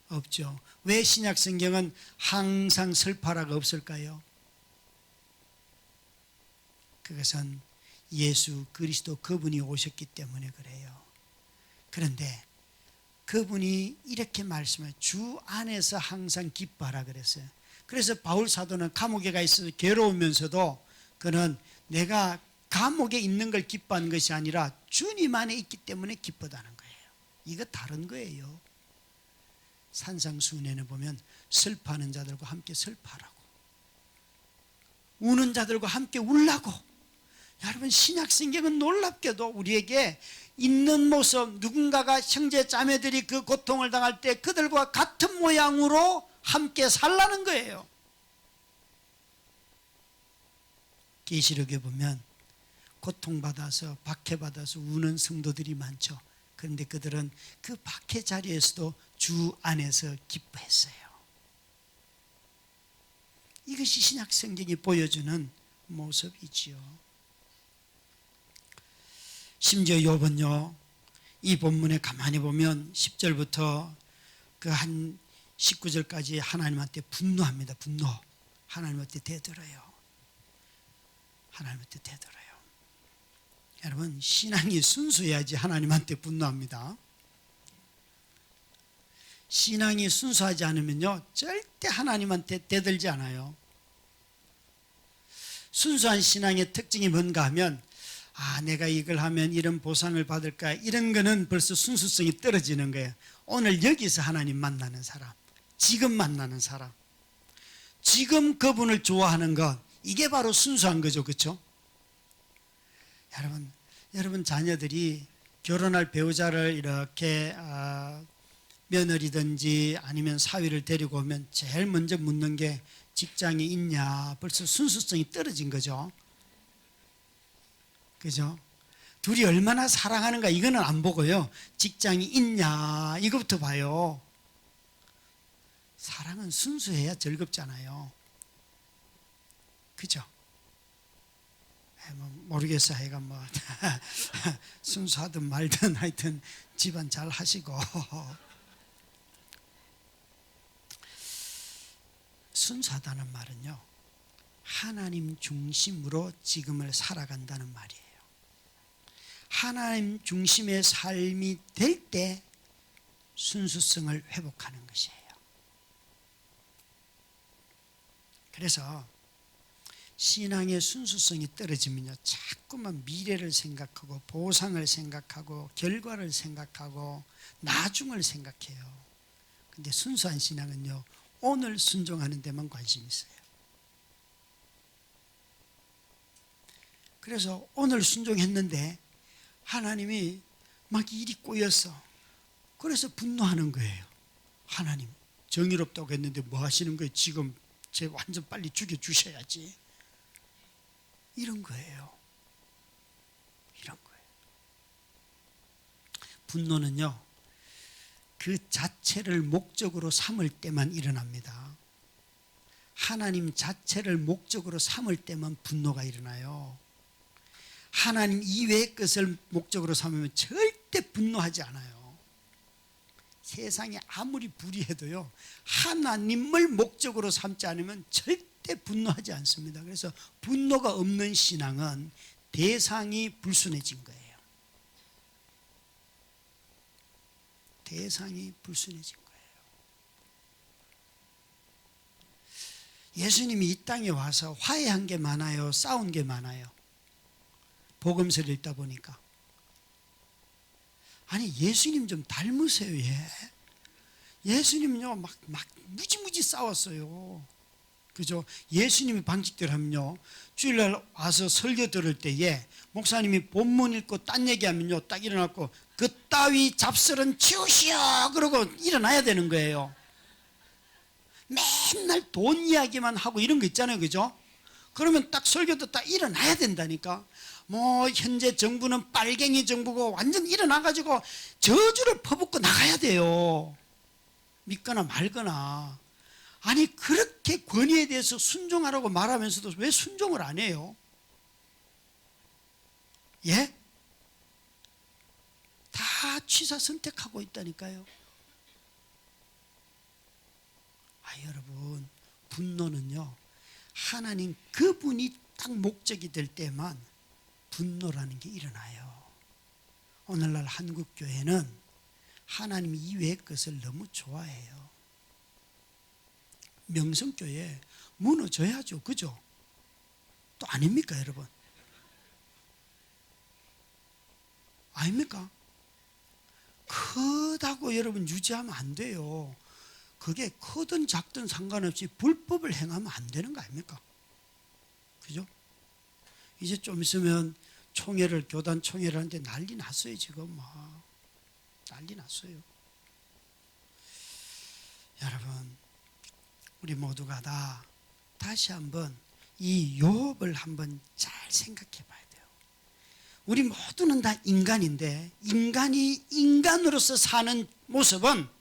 없죠. 왜 신약 성경은 항상 슬퍼하라가 없을까요? 그것은 예수 그리스도 그분이 오셨기 때문에 그래요. 그런데 그분이 이렇게 말씀해요. 주 안에서 항상 기뻐하라 그랬어요. 그래서 바울 사도는 감옥에 가 있어서 괴로우면서도 그는 내가 감옥에 있는 걸 기뻐하는 것이 아니라 주님 안에 있기 때문에 기쁘다는 거예요. 이거 다른 거예요. 산상수훈에는 보면 슬퍼하는 자들과 함께 슬퍼하라고, 우는 자들과 함께 울라고. 여러분, 신약 성경은 놀랍게도 우리에게 있는 모습, 누군가가 형제 자매들이 그 고통을 당할 때 그들과 같은 모양으로 함께 살라는 거예요. 계시록에 보면 고통받아서 박해받아서 우는 성도들이 많죠. 그런데 그들은 그 박해 자리에서도 주 안에서 기뻐했어요. 이것이 신약 성경이 보여주는 모습이지요. 심지어 욥은요, 이 본문에 가만히 보면 10절부터 그 한 19절까지 하나님한테 분노합니다. 분노. 하나님한테 대들어요. 하나님한테 대들어요. 여러분, 신앙이 순수해야지 하나님한테 분노합니다. 신앙이 순수하지 않으면요, 절대 하나님한테 대들지 않아요. 순수한 신앙의 특징이 뭔가 하면, 내가 이걸 하면 이런 보상을 받을까, 이런 거는 벌써 순수성이 떨어지는 거예요. 오늘 여기서 하나님 만나는 사람, 지금 만나는 사람, 지금 그분을 좋아하는 것, 이게 바로 순수한 거죠. 그렇죠? 여러분 자녀들이 결혼할 배우자를 이렇게 며느리든지 아니면 사위를 데리고 오면 제일 먼저 묻는 게 직장이 있냐. 벌써 순수성이 떨어진 거죠. 그죠? 둘이 얼마나 사랑하는가 이거는 안 보고요. 직장이 있냐 이거부터 봐요. 사랑은 순수해야 즐겁잖아요. 그죠? 모르겠어요. 하여간 뭐 순수하든 말든 하여튼 집안 잘 하시고. 순수하다는 말은요, 하나님 중심으로 지금을 살아간다는 말이에요. 하나님 중심의 삶이 될 때 순수성을 회복하는 것이에요. 그래서 신앙의 순수성이 떨어지면요, 자꾸만 미래를 생각하고 보상을 생각하고 결과를 생각하고 나중을 생각해요. 근데 순수한 신앙은요, 오늘 순종하는 데만 관심이 있어요. 그래서 오늘 순종했는데 하나님이 막 일이 꼬였어. 그래서 분노하는 거예요. 하나님 정의롭다고 했는데 뭐 하시는 거예요? 지금 제 완전 빨리 죽여주셔야지. 이런 거예요. 이런 거예요. 분노는요, 그 자체를 목적으로 삼을 때만 일어납니다. 하나님 자체를 목적으로 삼을 때만 분노가 일어나요. 하나님 이외의 것을 목적으로 삼으면 절대 분노하지 않아요. 세상에 아무리 불의해도요, 하나님을 목적으로 삼지 않으면 절대 분노하지 않습니다. 그래서 분노가 없는 신앙은 대상이 불순해진 거예요. 대상이 불순해진 거예요. 예수님이 이 땅에 와서 화해한 게 많아요? 싸운 게 많아요? 복음서를 읽다 보니까. 아니, 예수님 좀 닮으세요. 예수님은요, 막 무지무지 싸웠어요. 그죠? 예수님이 방식대로 하면요, 주일날 와서 설교 들을 때에 목사님이 본문 읽고 딴 얘기하면요, 딱 일어나고 그 따위 잡설은 치우시오 그러고 일어나야 되는 거예요. 맨날 돈 이야기만 하고 이런 거 있잖아요. 그죠? 그러면 딱 설교도 딱 일어나야 된다니까. 뭐 현재 정부는 빨갱이 정부고 완전 일어나가지고 저주를 퍼붓고 나가야 돼요. 믿거나 말거나. 아니, 그렇게 권위에 대해서 순종하라고 말하면서도 왜 순종을 안 해요? 예? 다 취사 선택하고 있다니까요. 여러분, 분노는요, 하나님 그분이 딱 목적이 될 때만 분노라는 게 일어나요. 오늘날 한국교회는 하나님 이외의 것을 너무 좋아해요. 명성교회 무너져야죠. 그죠? 또 아닙니까, 여러분? 아닙니까? 크다고 여러분 유지하면 안 돼요. 그게 크든 작든 상관없이 불법을 행하면 안 되는 거 아닙니까? 그죠? 이제 좀 있으면 총회를, 교단 총회를 하는데 난리 났어요. 지금 막 난리 났어요. 여러분, 우리 모두가 다 다시 한번 이 욥을 한번 잘 생각해 봐야 돼요. 우리 모두는 다 인간인데, 인간이 인간으로서 사는 모습은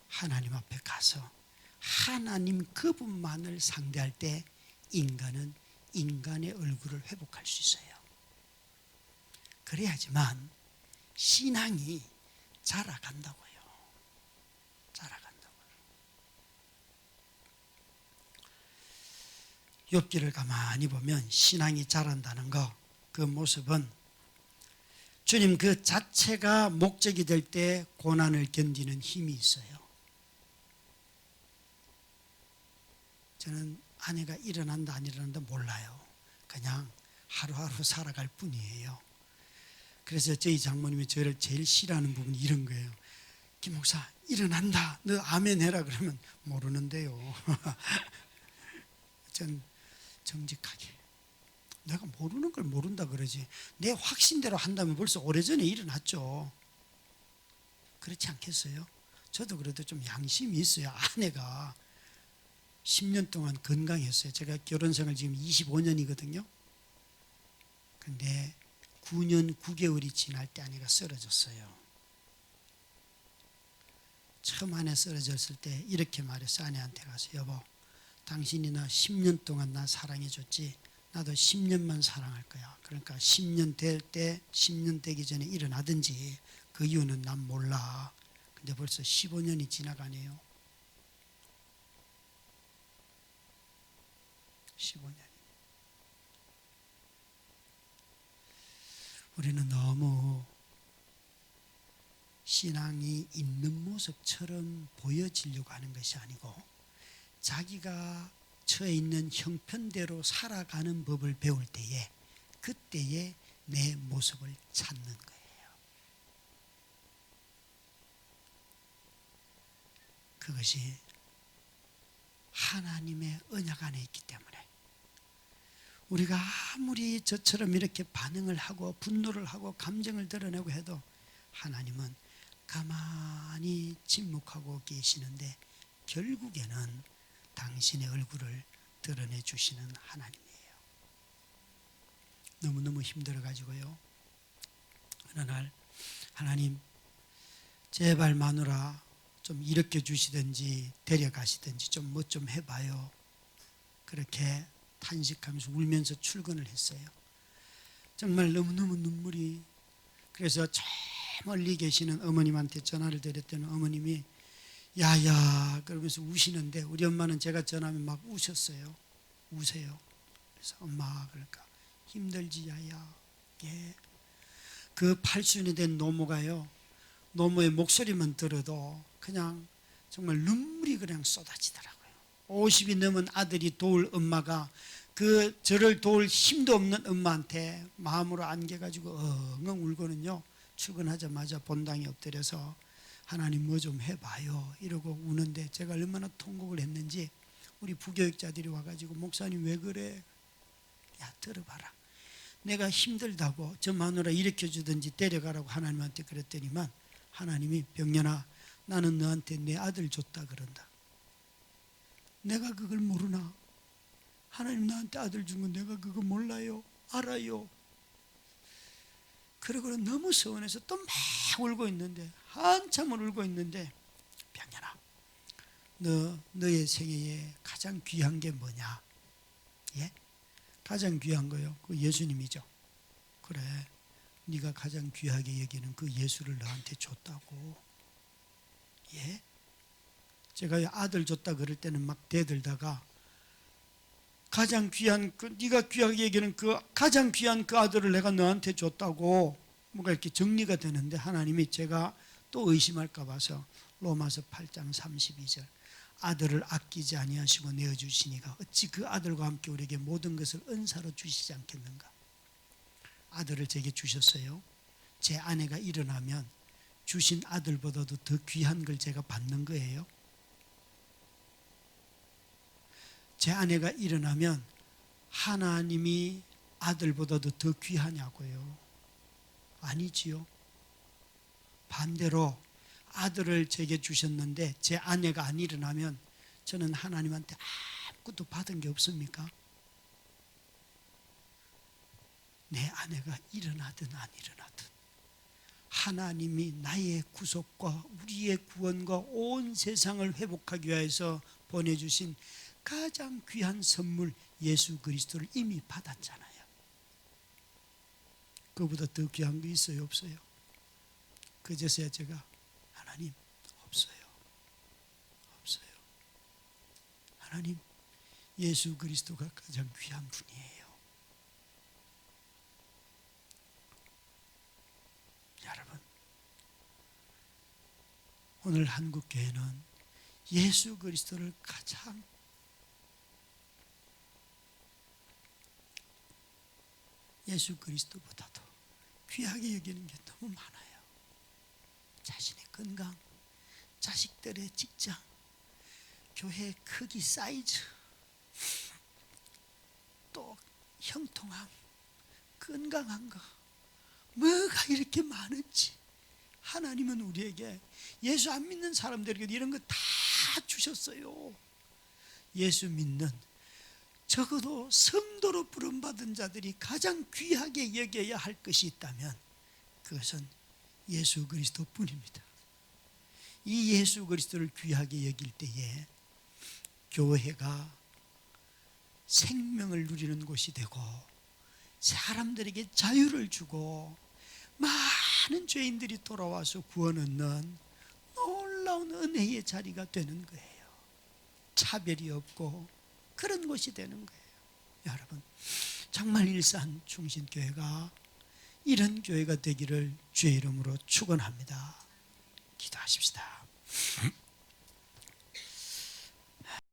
하나님 앞에 가서 하나님 그분만을 상대할 때 인간은 인간의 얼굴을 회복할 수 있어요. 그래야지만 신앙이 자라간다고요. 자라간다고요. 욥기를 가만히 보면 신앙이 자란다는 거, 그 모습은 주님 그 자체가 목적이 될 때 고난을 견디는 힘이 있어요. 저는 아내가 일어난다 안 일어난다 몰라요. 그냥 하루하루 살아갈 뿐이에요. 그래서 저희 장모님이 저를 제일 싫어하는 부분이 이런 거예요. 김 목사 일어난다, 너 아멘 해라 그러면 모르는데요. 전 정직하게, 내가 모르는 걸 모른다 그러지, 내 확신대로 한다면 벌써 오래전에 일어났죠. 그렇지 않겠어요? 저도 그래도 좀 양심이 있어요. 아내가 10년 동안 건강했어요. 제가 결혼 생활 지금 25년이거든요. 근데 9년 9개월이 지날 때 아내가 쓰러졌어요. 처음 아내 쓰러졌을 때 이렇게 말했어. 아내한테 가서, 여보, 당신이 나 10년 동안 나 사랑해줬지, 나도 10년만 사랑할 거야. 그러니까 10년 될 때, 10년 되기 전에 일어나든지, 그 이유는 난 몰라. 근데 벌써 15년이 지나가네요. 15년. 우리는 너무 신앙이 있는 모습처럼 보여지려고 하는 것이 아니고, 자기가 처해 있는 형편대로 살아가는 법을 배울 때에, 그때에 내 모습을 찾는 거예요. 그것이 하나님의 언약 안에 있기 때문에, 우리가 아무리 저처럼 이렇게 반응을 하고 분노를 하고 감정을 드러내고 해도 하나님은 가만히 침묵하고 계시는데, 결국에는 당신의 얼굴을 드러내 주시는 하나님이에요. 너무너무 힘들어가지고요, 어느 날 하나님, 제발 마누라 좀 일으켜 주시든지 데려가시든지 좀 뭐 좀 해봐요. 그렇게 탄식하면서 울면서 출근을 했어요. 정말 너무너무 눈물이. 그래서 저 멀리 계시는 어머님한테 전화를 드렸더니 어머님이 야야 그러면서 우시는데, 우리 엄마는 제가 전화하면 막 우셨어요. 우세요. 그래서 엄마, 그러니까 힘들지 야야. 예. 그 80이 된 노모가요, 노모의 목소리만 들어도 그냥 정말 눈물이 그냥 쏟아지더라고요. 50이 넘은 아들이 도울 엄마가 저를 도울 힘도 없는 엄마한테 마음으로 안겨가지고 엉엉 울고는요, 출근하자마자 본당에 엎드려서 하나님 뭐 좀 해봐요 이러고 우는데, 제가 얼마나 통곡을 했는지 우리 부교육자들이 와가지고 목사님 왜 그래? 야 들어봐라. 내가 힘들다고 저 마누라 일으켜주든지 데려가라고 하나님한테 그랬더니만, 하나님이 병년아, 나는 너한테 내 아들 줬다 그런다. 내가 그걸 모르나? 하나님 나한테 아들 준 건 내가 그거 몰라요? 알아요. 그러고 너무 서운해서 또 막 울고 있는데, 한참을 울고 있는데, 병년아, 너의 생애에 가장 귀한 게 뭐냐? 예? 가장 귀한 거요? 그 예수님이죠. 그래, 네가 가장 귀하게 여기는 그 예수를 너한테 줬다고. 예? 제가 아들 줬다 그럴 때는 막 대들다가, 가장 귀한 네가 귀하게 여기는 그 가장 귀한 그 아들을 내가 너한테 줬다고 뭔가 이렇게 정리가 되는데, 하나님이 제가 또 의심할까 봐서 로마서 8장 32절, 아들을 아끼지 아니하시고 내어주시니가 어찌 그 아들과 함께 우리에게 모든 것을 은사로 주시지 않겠는가. 아들을 제게 주셨어요. 제 아내가 일어나면 주신 아들보다도 더 귀한 걸 제가 받는 거예요. 제 아내가 일어나면 하나님이 아들보다도 더 귀하냐고요? 아니지요. 반대로 아들을 제게 주셨는데 제 아내가 안 일어나면 저는 하나님한테 아무것도 받은 게 없습니까? 내 아내가 일어나든 안 일어나든 하나님이 나의 구속과 우리의 구원과 온 세상을 회복하기 위해서 보내주신 가장 귀한 선물 예수 그리스도를 이미 받았잖아요. 그보다 더 귀한 거 있어요? 없어요? 그제서야 제가 하나님 없어요. 하나님, 예수 그리스도가 가장 귀한 분이에요. 여러분, 오늘 한국교회는 예수 그리스도를 가장 예수 그리스도보다도 귀하게 여기는 게 너무 많아요. 자신의 건강, 자식들의 직장, 교회 크기 사이즈, 또 형통함, 건강한 거, 뭐가 이렇게 많은지 하나님은 우리에게 예수 안 믿는 사람들에게 이런 거 다 주셨어요. 예수 믿는 적어도 성도로 부름받은 자들이 가장 귀하게 여겨야 할 것이 있다면 그것은 예수 그리스도 뿐입니다. 이 예수 그리스도를 귀하게 여길 때에 교회가 생명을 누리는 곳이 되고 사람들에게 자유를 주고 많은 죄인들이 돌아와서 구원 얻는 놀라운 은혜의 자리가 되는 거예요. 차별이 없고 그런 곳이 되는 거예요. 여러분, 정말 일산 충신교회가 이런 교회가 되기를 주의 이름으로 축원합니다. 기도하십시다.